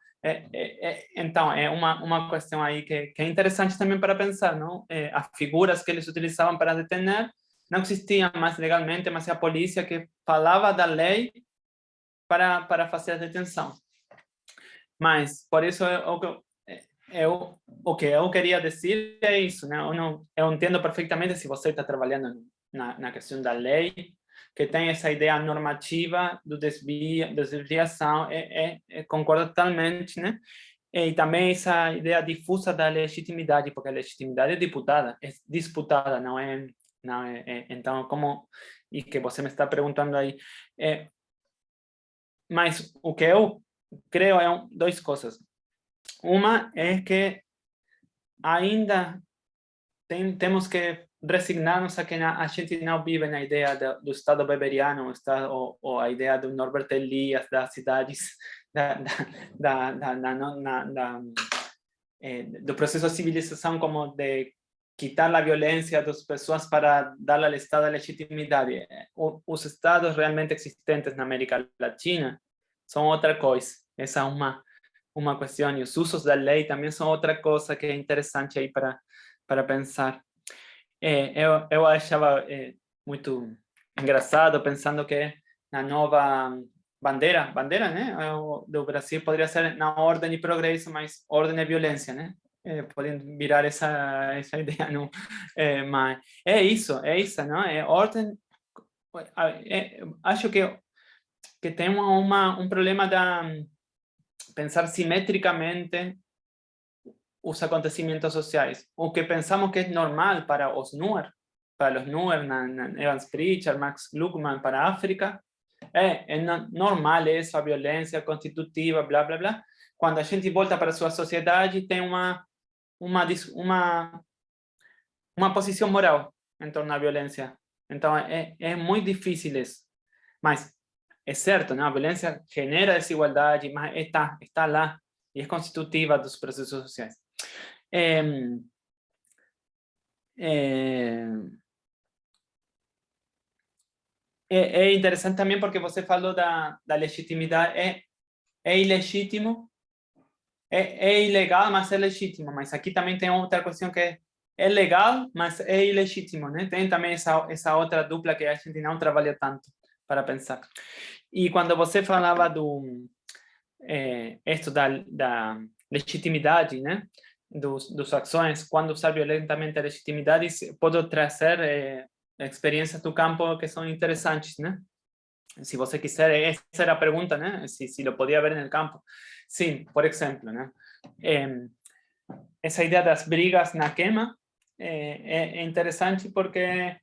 Então, é uma questão aí que é interessante também para pensar, não? As figuras que eles utilizavam para detener não existiam mais legalmente, mas é a polícia que falava da lei para fazer a detenção. Mas, por isso, o que eu queria dizer é isso, né? Eu entendo perfeitamente se você está trabalhando na questão da lei, que tem essa ideia normativa do desviação, concordo totalmente, né? E também essa ideia difusa da legitimidade, porque a legitimidade é disputada, não é, então, como, e que você me está perguntando aí, mas o que eu creio é duas coisas. Uma é que ainda temos que resignar-nos a que a gente não vive na ideia do Estado beberiano, ou a ideia do Norbert Elias, das cidades, do processo de civilização, como de quitar a violência das pessoas para dar ao Estado a legitimidade. Os Estados realmente existentes na América Latina são outra coisa. Essa é uma questão, e os usos da lei também são outra coisa que é interessante aí para pensar. Eu achava muito engraçado, pensando que na nova bandeira, né, do Brasil poderia ser na ordem e progresso, mas ordem e violência, né? Podem virar essa ideia, não? Mas é isso, não? É ordem acho que temos um problema de pensar simetricamente os acontecimentos sociais. O que pensamos que es normal para os NUER, para los NUER, Evans Pritchard, Max Luckman, para África, normal isso, a violência constitutiva, blá, blá, blá. Quando a gente volta para a sua sociedade, tem uma posição moral em torno à violência. Então, é muito difícil isso. Mas é certo, né? A violência genera desigualdade, mas está lá e é constitutiva dos processos sociais. É interessante também porque você falou da legitimidade. É ilegítimo, é ilegal, mas é legítimo. Mas aqui também tem outra questão que é legal, mas é ilegítimo, né? Tem também essa outra dupla que a gente não trabalha tanto para pensar. E quando você falava da legitimidade, né? Dos ações, quando usar violentamente a legitimidade, pode trazer experiências do campo que são interessantes, né? Se você quiser, essa era a pergunta, né? Se lo podia ver no campo. Sim, por exemplo, né? Essa ideia das brigas na queima é interessante porque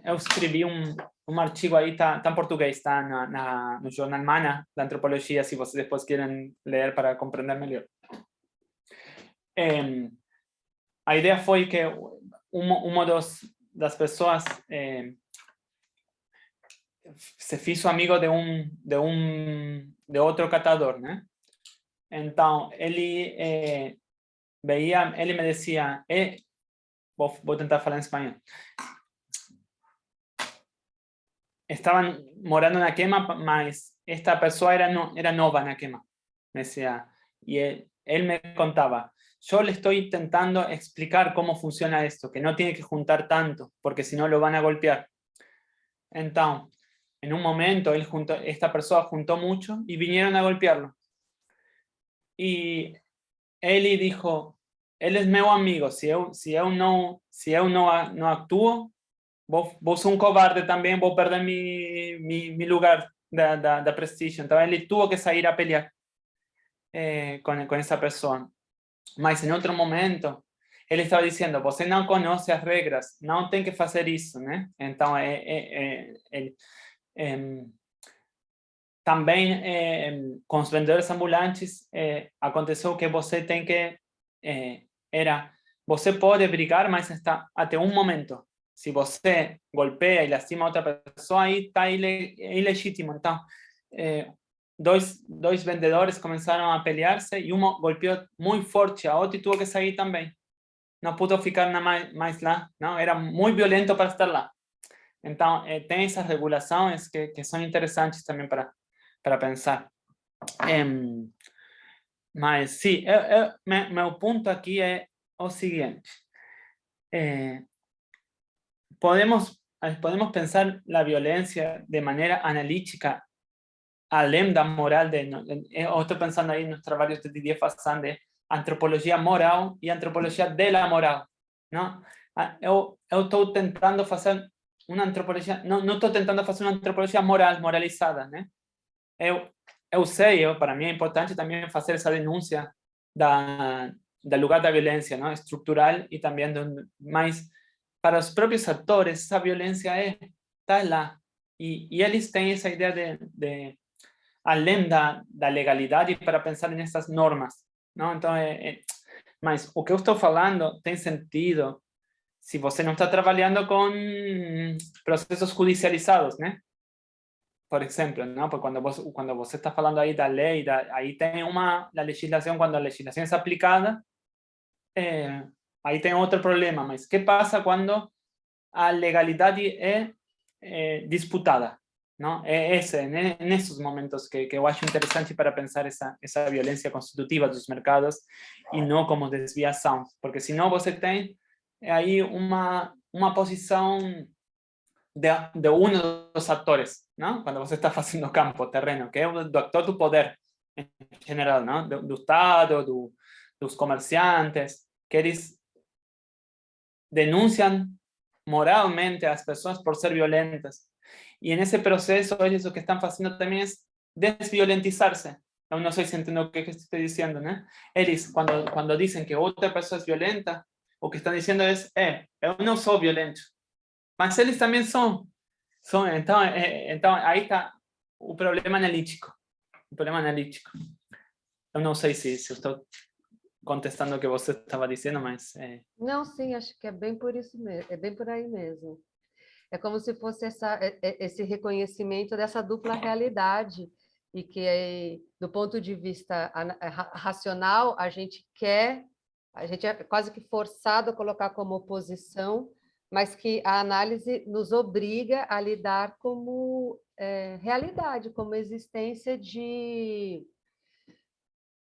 eu escrevi um artigo aí, tá em português, tá no jornal Mana, da antropologia, se vocês depois querem ler para compreender melhor. A ideia foi que uma das pessoas se fez amigo de outro catador, né? Então, ele me dizia, vou tentar falar em espanhol. Estaban morando na queima, mas esta pessoa era nova na queima, me decía. Y él me contaba, yo le estoy intentando explicar cómo funciona esto, que no tiene que juntar tanto, porque si no lo van a golpear. Entonces, en un momento, esta persona juntó mucho y vinieron a golpearlo. Y él dijo, él es meu amigo, si eu no actúo, vos sos un cobarde también, vos perdés mi lugar de prestigio. Entonces él tuvo que salir a pelear con esa persona. Mas en otro momento, él estaba diciendo, você não conoce as regras, não tem que fazer isso, né? Então, também com os vendedores ambulantes, aconteceu que você tem que, você pode brigar, mas até um momento. Se você golpea e lastima a outra pessoa, aí está ilegítimo. Então, dois vendedores começaram a pelear-se e um golpeou muito forte a outro e teve que sair também. Não pudo ficar mais lá, não? Era muito violento para estar lá. Então, tem essas regulações que são interessantes também para pensar. Mas, sim, meu ponto aqui é o seguinte. Podemos pensar la violencia de manera analítica, além da moral. Estoy pensando ahí en nuestros trabajos de Didier Fassan de antropología moral y antropología de la moral. ¿No? Yo estoy tentando hacer una antropología, no estoy tentando hacer una antropología moralizada. ¿No? Eu sei, para mí es importante también hacer esa denuncia del lugar de la violencia, ¿no? Estructural y también más. Para os próprios atores, essa violência está lá. E eles têm essa ideia de além da legalidade, para pensar nessas normas. Não? Então, mas o que eu estou falando tem sentido se você não está trabalhando com processos judicializados, né? Por exemplo, não? Porque quando você está falando aí da lei, aí tem a legislação, quando a legislação é aplicada, aí tem outro problema. Mas o que passa quando a legalidade é disputada? Não? É nesses momentos que eu acho interessante para pensar essa violência constitutiva dos mercados e não como desviação. Porque senão você tem aí uma posição de um dos atores, não? Quando você está fazendo campo, terreno, que é o do actor do poder em geral, não? Do Estado, dos comerciantes, que eles denunciam moralmente a las personas por ser violentas. Y en ese proceso ellos lo que están haciendo también es desviolentizarse. Eu não sei se entendeu o que estou dizendo, né? Eles, quando dizem que outra pessoa é violenta, o que estão dizendo é, eu não sou violento. Mas eles também são. Então aí está o problema analítico. O problema analítico. Eu não sei se eu estou contestando o que você estava dizendo, mas... Não, sim, acho que é bem por isso mesmo, é bem por aí mesmo. É como se fosse esse reconhecimento dessa dupla realidade, e que, do ponto de vista racional, a gente é quase que forçado a colocar como oposição, mas que a análise nos obriga a lidar como realidade, como existência de...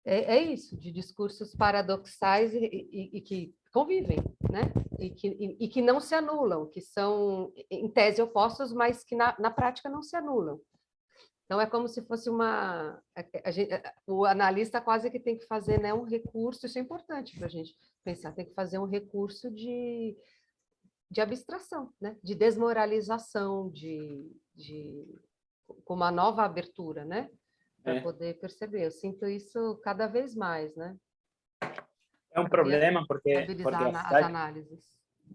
É isso, de discursos paradoxais e que convivem, né? E que não se anulam, que são, em tese, opostos, mas que na prática não se anulam. Então, é como se fosse o analista quase que tem que fazer, né, um recurso, isso é importante para a gente pensar, tem que fazer um recurso de abstração, né? De desmoralização, com uma nova abertura, né? Para poder perceber. Eu sinto isso cada vez mais, né? É um problema porque as análises.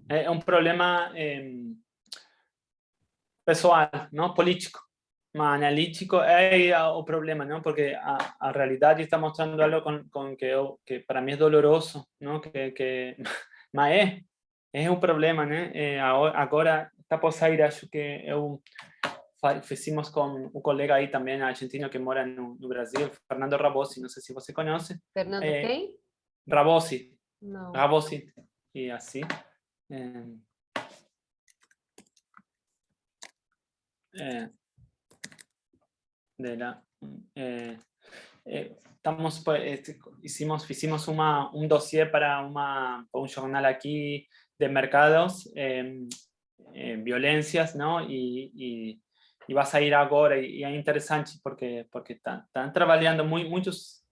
É um problema pessoal, não político, mas analítico é o problema, não? Porque a realidade está mostrando algo que para mim é doloroso, não? Mas é um problema, né? Agora está por sair, acho que eu fizemos com um colega aí também argentino que mora no Brasil, Fernando Rabossi, não sei se você conhece. Fernando quem? Rabossi. Não. Rabossi. E assim. Hicimos un dossier para un jornal aquí de mercados, violencias, ¿no? Y vas a ir agora y es interesante porque están trabajando muchos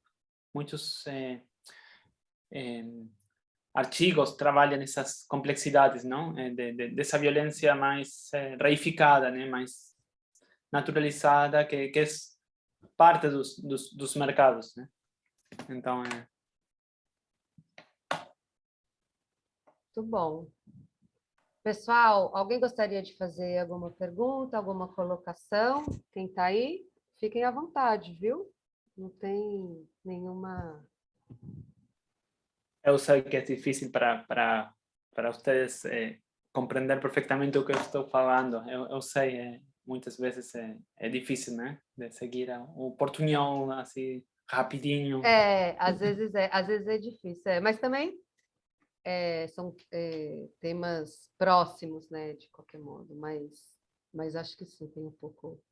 archivos trabalham essas complexidades, não? Dessa violência mais reificada, né? Mais naturalizada, que é parte dos mercados, né? Então, Muito bom. Pessoal, alguém gostaria de fazer alguma pergunta, alguma colocação? Quem está aí, fiquem à vontade, viu? Não tem nenhuma... Eu sei que é difícil para vocês compreender perfeitamente o que eu estou falando. Eu sei, muitas vezes é difícil, né? De seguir o portunhol assim rapidinho. Às vezes é difícil, mas também são temas próximos, né? De qualquer modo, mas acho que sim, tem um pouco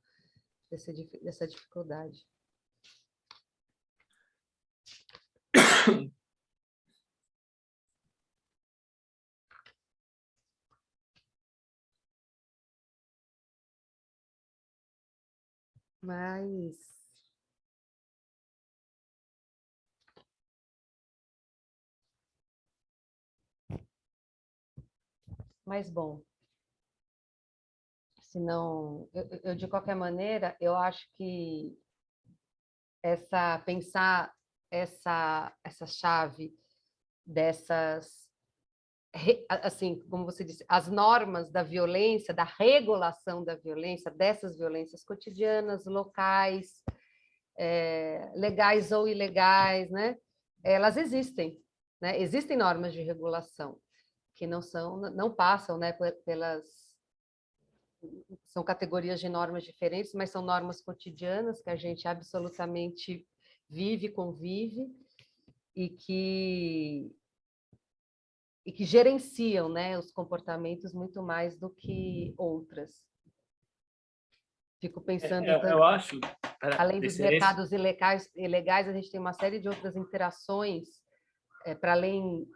dessa dificuldade. Mas bom, senão, eu de qualquer maneira, eu acho que pensar essa chave dessas, assim, como você disse, as normas da violência, da regulação da violência, dessas violências cotidianas, locais, legais ou ilegais, né? Elas existem, né? Existem normas de regulação que não passam, né, são categorias de normas diferentes, mas são normas cotidianas que a gente absolutamente vive, convive e que gerenciam, né, os comportamentos muito mais do que outras. Fico pensando... Eu acho... Além dos mercados ilegais, a gente tem uma série de outras interações para além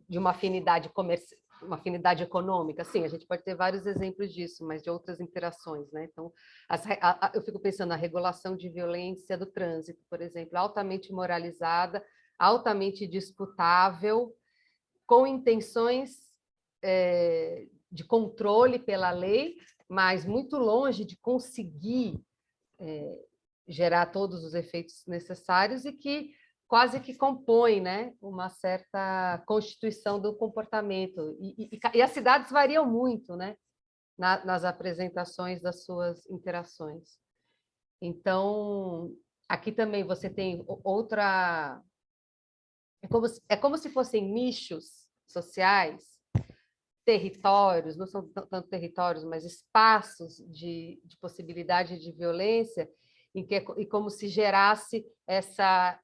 de uma afinidade comercial, uma afinidade econômica. Sim, a gente pode ter vários exemplos disso, mas de outras interações, né? Então, eu fico pensando na regulação de violência do trânsito, por exemplo, altamente moralizada, altamente disputável, com intenções de controle pela lei, mas muito longe de conseguir gerar todos os efeitos necessários e que quase que compõe, né, uma certa constituição do comportamento. E as cidades variam muito, né, nas apresentações das suas interações. Então, aqui também você tem outra... É como se fossem nichos sociais, territórios, não são tanto territórios, mas espaços de possibilidade de violência, e como se gerasse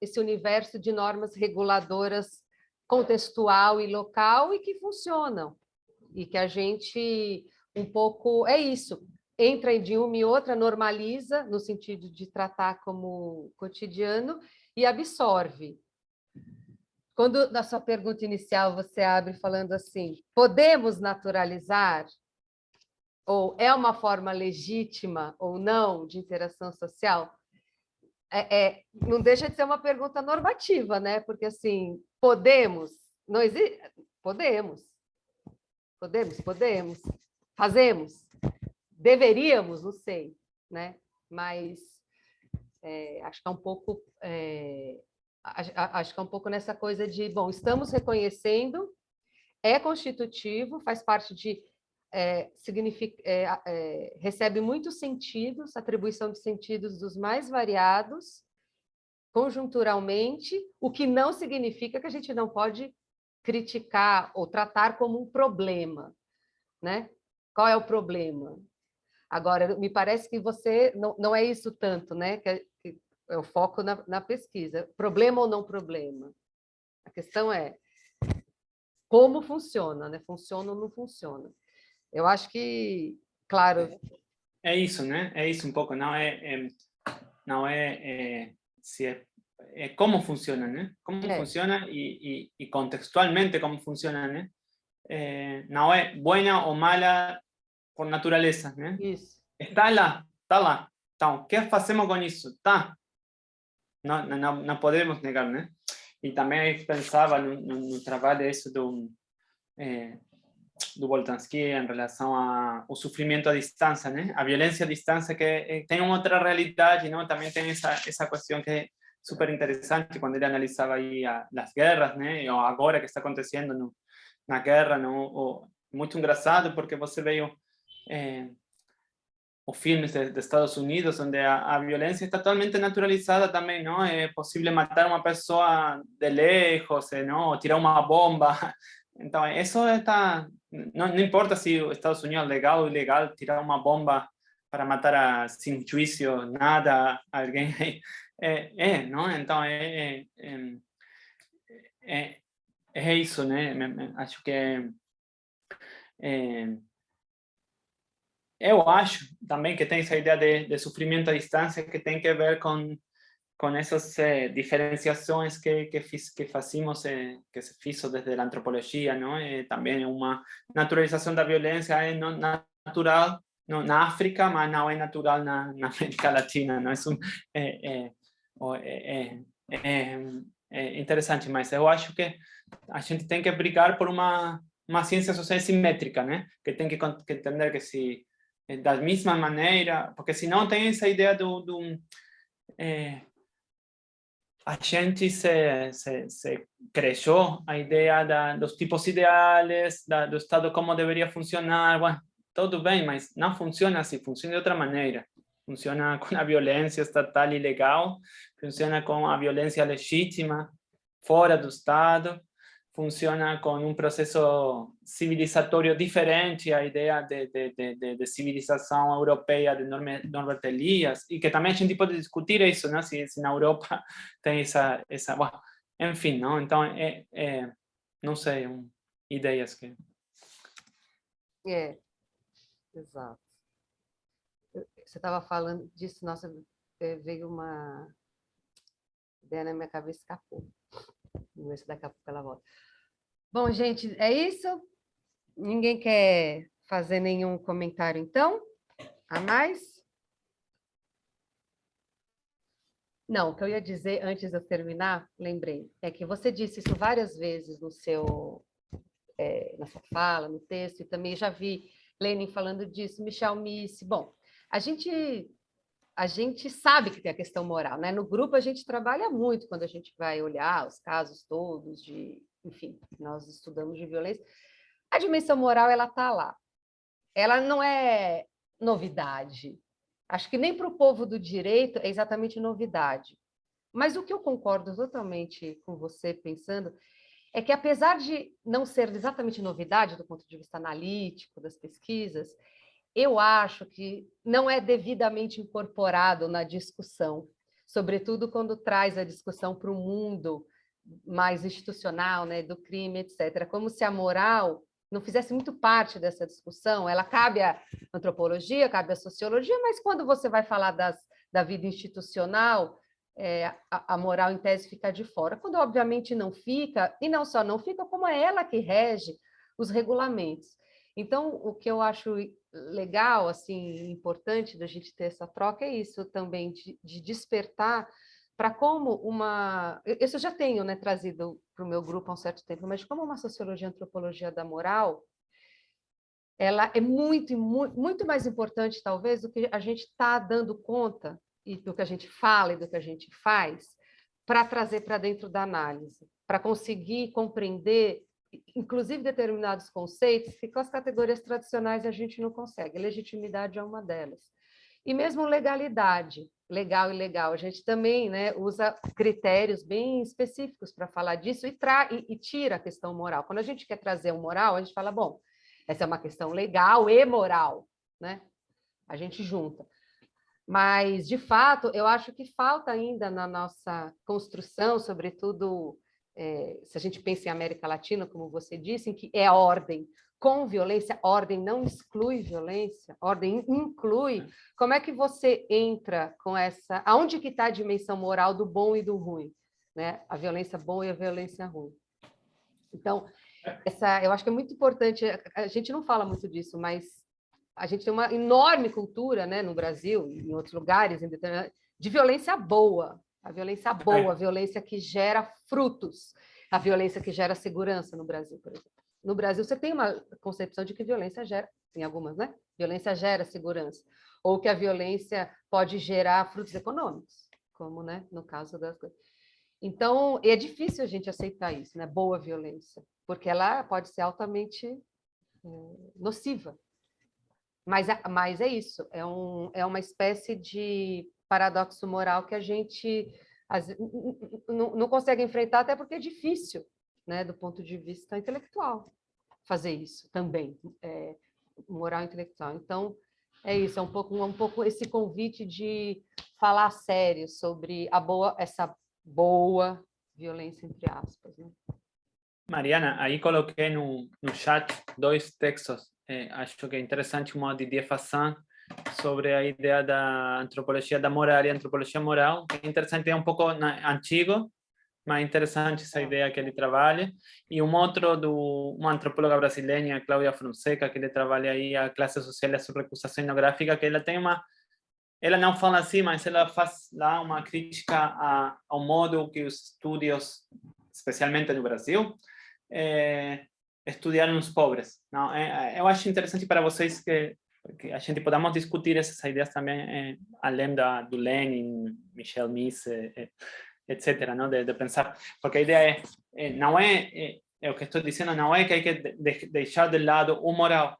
esse universo de normas reguladoras contextual e local e que funcionam. E que a gente, um pouco, é isso, entra de uma e outra, normaliza, no sentido de tratar como cotidiano, e absorve. Quando, na sua pergunta inicial, você abre falando assim, podemos naturalizar? Ou é uma forma legítima ou não de interação social? Não deixa de ser uma pergunta normativa, né? Porque, assim, podemos? Não existe? Podemos. Podemos. Fazemos? Deveríamos? Não sei, né? Mas acho que é um pouco... acho que é um pouco nessa coisa de, bom, estamos reconhecendo, é constitutivo, faz parte de... recebe muitos sentidos, atribuição de sentidos dos mais variados, conjunturalmente, o que não significa que a gente não pode criticar ou tratar como um problema, né? Qual é o problema? Agora, me parece que você não é isso tanto, né? Que é o foco na pesquisa. Problema ou não problema? A questão é como funciona, né? Funciona ou não funciona? Eu acho que, claro... É isso, né? É isso um pouco. Não é se é como funciona, né? Como funciona e contextualmente como funciona, né? Não é buena ou mala por natureza, né? Isso. Está lá, está lá. Então, o que fazemos com isso? Tá. Não podemos negar, né? E também pensava no trabalho isso do Boltanski em relação ao sofrimento à distância, né? A violência à distância que tem uma outra realidade, não? Também tem essa questão que é super interessante quando ele analisava aí as guerras, né? Ou agora que está acontecendo na guerra, não? Muito engraçado porque você veio os filmes de Estados Unidos, onde a violência está totalmente naturalizada também, não? É possível matar uma pessoa de lejos, não? Ou tirar uma bomba. Então, isso está... Não importa se os Estados Unidos é legal ou ilegal tirar uma bomba para matar sem juízo, nada, alguém. Não? Então, é isso, né? Acho que... eu acho também que tem essa ideia de sofrimento à distância que tem que ver com essas diferenciações que fazemos, que se fizeram desde a antropologia, não? Também uma naturalização da violência é não natural na África, mas não é natural na América Latina, não? É interessante, mas eu acho que a gente tem que brigar por uma ciência social simétrica, né? Que tem que entender que se da mesma maneira, porque senão tem essa ideia a gente se cresceu a ideia dos tipos ideais, do Estado como deveria funcionar. Bueno, tudo bem, mas não funciona assim, funciona de outra maneira. Funciona com a violência estatal e legal, funciona com a violência legítima, fora do Estado, funciona com um processo civilizatório diferente, a ideia de civilização europeia de Norbert Elias, e que também a gente pode discutir isso, né? Se na Europa tem essa bom, enfim, não? Então, não sei, ideias que... Exato. Você estava falando disso, nossa, veio uma ideia na minha cabeça, escapou. Vamos ver se daqui a pouco ela volta. Bom, gente, é isso? Ninguém quer fazer nenhum comentário, então? A mais? Não, o que eu ia dizer antes de eu terminar, lembrei, é que você disse isso várias vezes no seu na sua fala, no texto, e também já vi Lenin falando disso, Michel Misse. Bom, a gente sabe que tem a questão moral, né? No grupo a gente trabalha muito quando a gente vai olhar os casos todos enfim, nós estudamos de violência. A dimensão moral, ela está lá. Ela não é novidade. Acho que nem para o povo do direito é exatamente novidade. Mas o que eu concordo totalmente com você pensando é que, apesar de não ser exatamente novidade do ponto de vista analítico das pesquisas, eu acho que não é devidamente incorporado na discussão, sobretudo quando traz a discussão para o mundo mais institucional, né, do crime, etc. Como se a moral não fizesse muito parte dessa discussão. Ela cabe à antropologia, cabe à sociologia, mas quando você vai falar da vida institucional, a moral em tese fica de fora, quando obviamente não fica, e não só não fica, como é ela que rege os regulamentos. Então, o que eu acho legal, assim, importante da gente ter essa troca é isso também, de despertar para como uma... Isso eu já tenho, né, trazido para o meu grupo há um certo tempo, mas como uma sociologia e antropologia da moral, ela é muito mais importante, talvez, do que a gente está dando conta e do que a gente fala e do que a gente faz, para trazer para dentro da análise, para conseguir compreender, inclusive, determinados conceitos que com as categorias tradicionais a gente não consegue. Legitimidade é uma delas. E mesmo legalidade, legal e legal, a gente também, né, usa critérios bem específicos para falar disso e tira a questão moral. Quando a gente quer trazer um moral, a gente fala, bom, essa é uma questão legal e moral, né? A gente junta. Mas, de fato, eu acho que falta ainda na nossa construção, sobretudo, se a gente pensa em América Latina, como você disse, em que é ordem com violência, ordem não exclui violência, ordem inclui. Como é que você entra com essa... Aonde que está a dimensão moral do bom e do ruim? Né? A violência boa e a violência ruim. Então, eu acho que é muito importante, a gente não fala muito disso, mas a gente tem uma enorme cultura, né, no Brasil e em outros lugares, de violência boa, a violência que gera frutos, a violência que gera segurança no Brasil, por exemplo. No Brasil, você tem uma concepção de que violência gera, tem algumas, né? Violência gera segurança, ou que a violência pode gerar frutos econômicos, como, né, no caso das coisas. Então, é difícil a gente aceitar isso, né? Boa violência, porque ela pode ser altamente nociva. Mas é isso, é uma espécie de paradoxo moral que a gente não consegue enfrentar, até porque é difícil, né, do ponto de vista intelectual, fazer isso também, moral intelectual. Então, é isso, é um pouco esse convite de falar sério sobre essa boa violência, entre aspas, né? Mariana, aí coloquei no chat 2 textos. Acho que é interessante uma de Didier Fassin sobre a ideia da antropologia da moral e antropologia moral. É interessante, é um pouco antigo, mas interessante essa ideia que ele trabalha. E um outro de uma antropóloga brasileira, Cláudia Fonseca, que ele trabalha aí a classe social e a sua recusação etnográfica, que ela tem ela não fala assim, mas ela faz lá uma crítica ao modo que os estudos, especialmente no Brasil, estudiaram os pobres. Não, eu acho interessante para vocês que a gente podamos discutir essas ideias também, além do Lenin, Michel Misse, etc., não? De pensar, porque a ideia não é o que estou dizendo, não é que hay que deixar de lado o moral,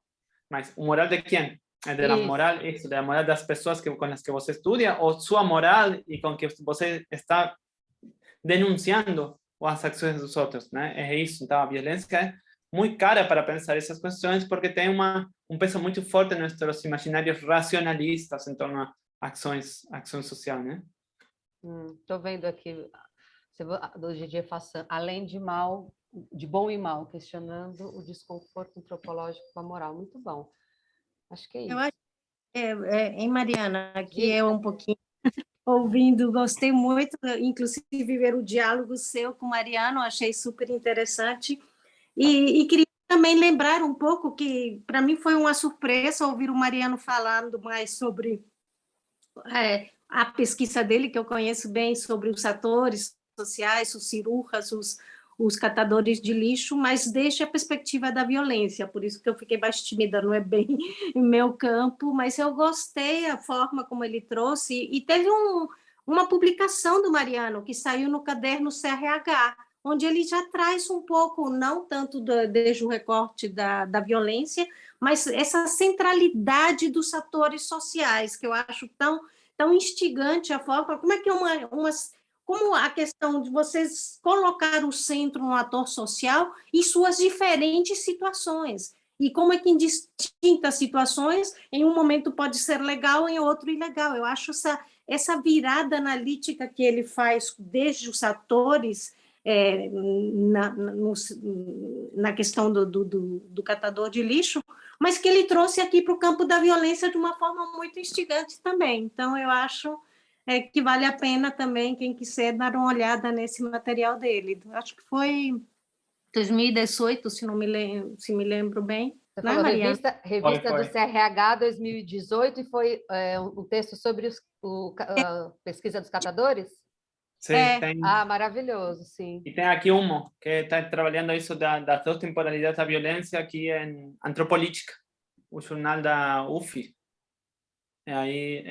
mas o moral de quem? De la moral, isso, da moral das pessoas com as que você estuda, ou sua moral e com que você está denunciando as ações dos outros, né? É isso. Então, a violência é muito cara para pensar essas questões, porque tem um peso muito forte em nossos imaginários racionalistas em torno a ações sociais, né? Estou vendo aqui do Didier Fassin, além de bom e mal, questionando o desconforto antropológico com a moral. Muito bom. Acho que é isso. Eu acho em Mariana, que é um pouquinho ouvindo, gostei muito, inclusive ver o diálogo seu com Mariano, achei super interessante, e queria também lembrar um pouco que, para mim, foi uma surpresa ouvir o Mariano falando mais sobre a pesquisa dele, que eu conheço bem, sobre os atores sociais, os cirurgiões, os catadores de lixo, mas desde a perspectiva da violência, por isso que eu fiquei mais tímida, não é bem em meu campo, mas eu gostei a forma como ele trouxe, e teve uma publicação do Mariano, que saiu no caderno CRH, onde ele já traz um pouco, não tanto desde o recorte da violência, mas essa centralidade dos atores sociais, que eu acho tão instigante a forma, como é que como a questão de vocês colocar o centro no ator social e suas diferentes situações, e como é que em distintas situações, em um momento pode ser legal, em outro ilegal. Eu acho essa virada analítica que ele faz desde os atores, na questão do catador de lixo, mas que ele trouxe aqui para o campo da violência de uma forma muito instigante também. Então, eu acho que vale a pena também, quem quiser, dar uma olhada nesse material dele. Acho que foi 2018, se me lembro bem. Você Não falou é, Mariana? revista do Foi. CRH 2018 e foi um texto sobre a pesquisa dos catadores? Sí, Maravilhoso, sim. y tengo aquí uno que está trabajando eso de las dos temporalidades de violencia aquí en Antropolítica, un jornal da UFI. Ahí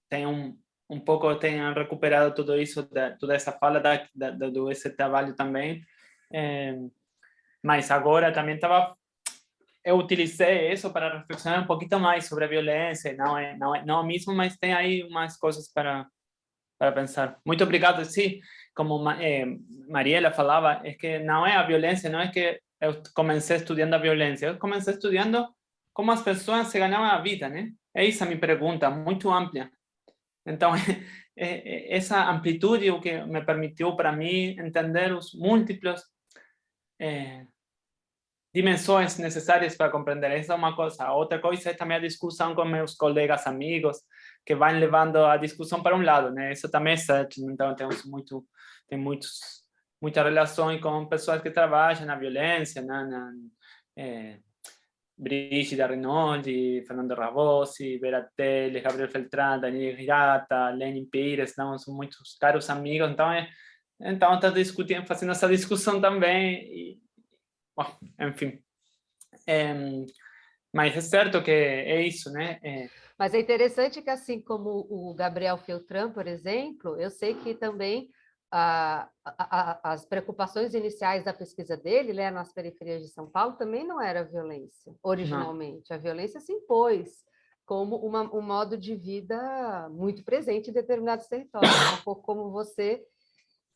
tem un poco, han recuperado todo eso, toda esa fala de ese trabajo también. Mas agora também eu utilicei isso para reflexionar um pouquinho mais sobre a violência, não mesmo, mas tem aí umas coisas para pensar. Muito obrigado. Sim, como Mariela falava, é que não é a violência, não é que eu comecei estudando a violência, eu comecei estudando como as pessoas se ganhavam a vida, né? É essa a minha pergunta, muito ampla. Então, essa amplitude o que me permitiu para mim entender os múltiplos dimensões necessárias para compreender. Essa é uma coisa. Outra coisa é também a discussão com meus colegas, amigos, que vão levando a discussão para um lado, né? Isso também é certo. Então, muitas relações com pessoas que trabalham na violência, Brígida Rinaldi, Fernando Rabosi, Vera Teles, Gabriel Feltrán, Daniel Girata, Lenin Pires, não, são muitos caros amigos. Então está discutindo, fazendo essa discussão também. E, bom, enfim. Mas é certo que é isso, né? Mas é interessante que, assim como o Gabriel Feltrán, por exemplo, eu sei que também as preocupações iniciais da pesquisa dele, né, nas periferias de São Paulo, também não era violência, originalmente. Não. A violência se impôs como um modo de vida muito presente em determinados territórios, um pouco como você,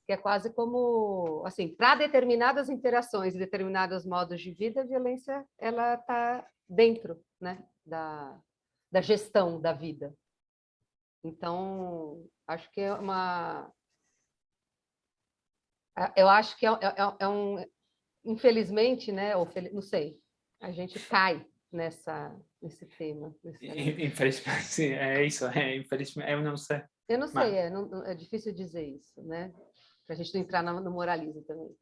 que é quase como, assim, para determinadas interações e determinados modos de vida, a violência ela está dentro, né, da gestão da vida. Então, acho que eu acho que infelizmente, né, ou não sei, a gente cai nesse tema. Infelizmente, sim, é isso, infelizmente, eu não sei. Eu não sei, é difícil dizer isso, né? Para a gente não entrar no moralismo também.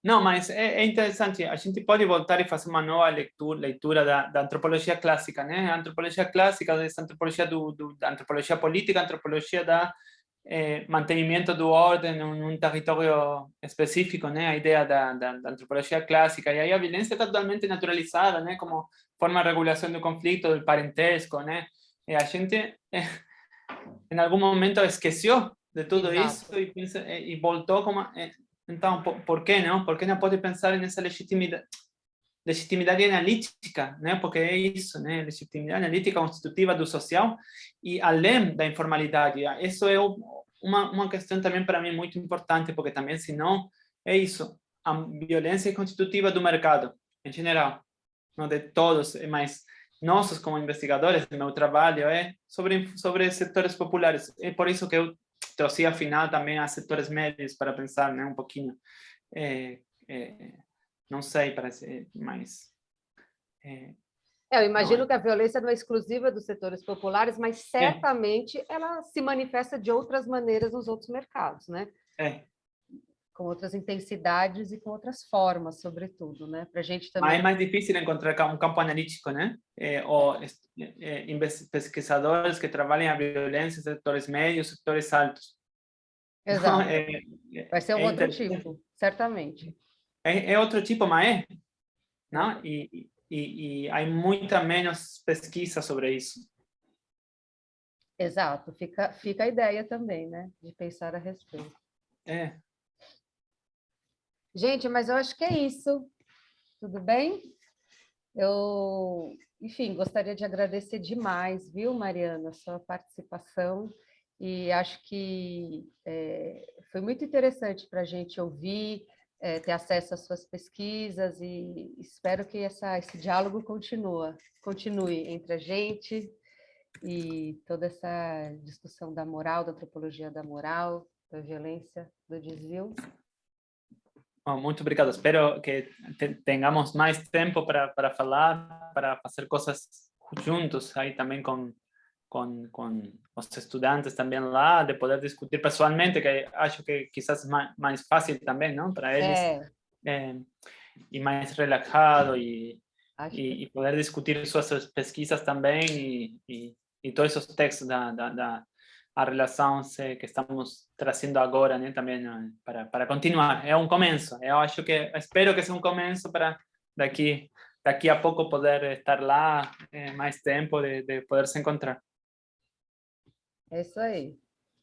Não, mas é interessante, a gente pode voltar e fazer uma nova leitura da antropologia clássica, né? A antropologia clássica, essa antropologia da antropologia política, a antropologia da mantenimento do ordem num território específico, né? A ideia da antropologia clássica, e aí a violência está totalmente naturalizada, né? Como forma de regulação do conflito, do parentesco, né? E a gente, em algum momento, esqueceu de tudo isso e voltou como... Então, por que não? Por que não pode pensar nessa legitimidade analítica, né? Porque é isso, né? Legitimidade analítica constitutiva do social e além da informalidade. Isso é uma questão também para mim muito importante, porque também, senão, é isso. A violência é constitutiva do mercado, em geral, não de todos, mas nós, como investigadores, meu trabalho é sobre setores populares. É por isso que eu trouxe afinal também a setores médios para pensar, né, um pouquinho. Não sei, parece mais... eu imagino que a violência não é exclusiva dos setores populares, mas certamente ela se manifesta de outras maneiras nos outros mercados, né? Com outras intensidades e com outras formas, sobretudo, né? Para a gente também... Mas é mais difícil encontrar um campo analítico, né? Ou pesquisadores que trabalhem a violência em setores médios, setores altos. Exato. Vai ser um é outro interessante. tipo, certamente. É outro tipo, mas não? E há muita menos pesquisa sobre isso. Exato, fica a ideia também, né? De pensar a respeito. É. Gente, mas eu acho que é isso. Tudo bem? Eu, enfim, gostaria de agradecer demais, viu, Mariana, a sua participação. E acho que foi muito interessante para a gente ouvir, ter acesso às suas pesquisas e espero que esse diálogo continue entre a gente e toda essa discussão da moral, da antropologia da moral, da violência, do desvio. Bom, muito obrigado. Espero que tenhamos mais tempo para falar, para fazer coisas juntos aí também com os estudantes também lá, de poder discutir pessoalmente, que acho que quizás mais fácil também, não, para eles, e mais relajado e poder discutir suas pesquisas também e todos esses textos da a relação que estamos trazendo agora, né, também para continuar. É um começo. Eu acho que espero que seja um começo para daqui a pouco poder estar lá mais tempo de poder se encontrar. É isso aí.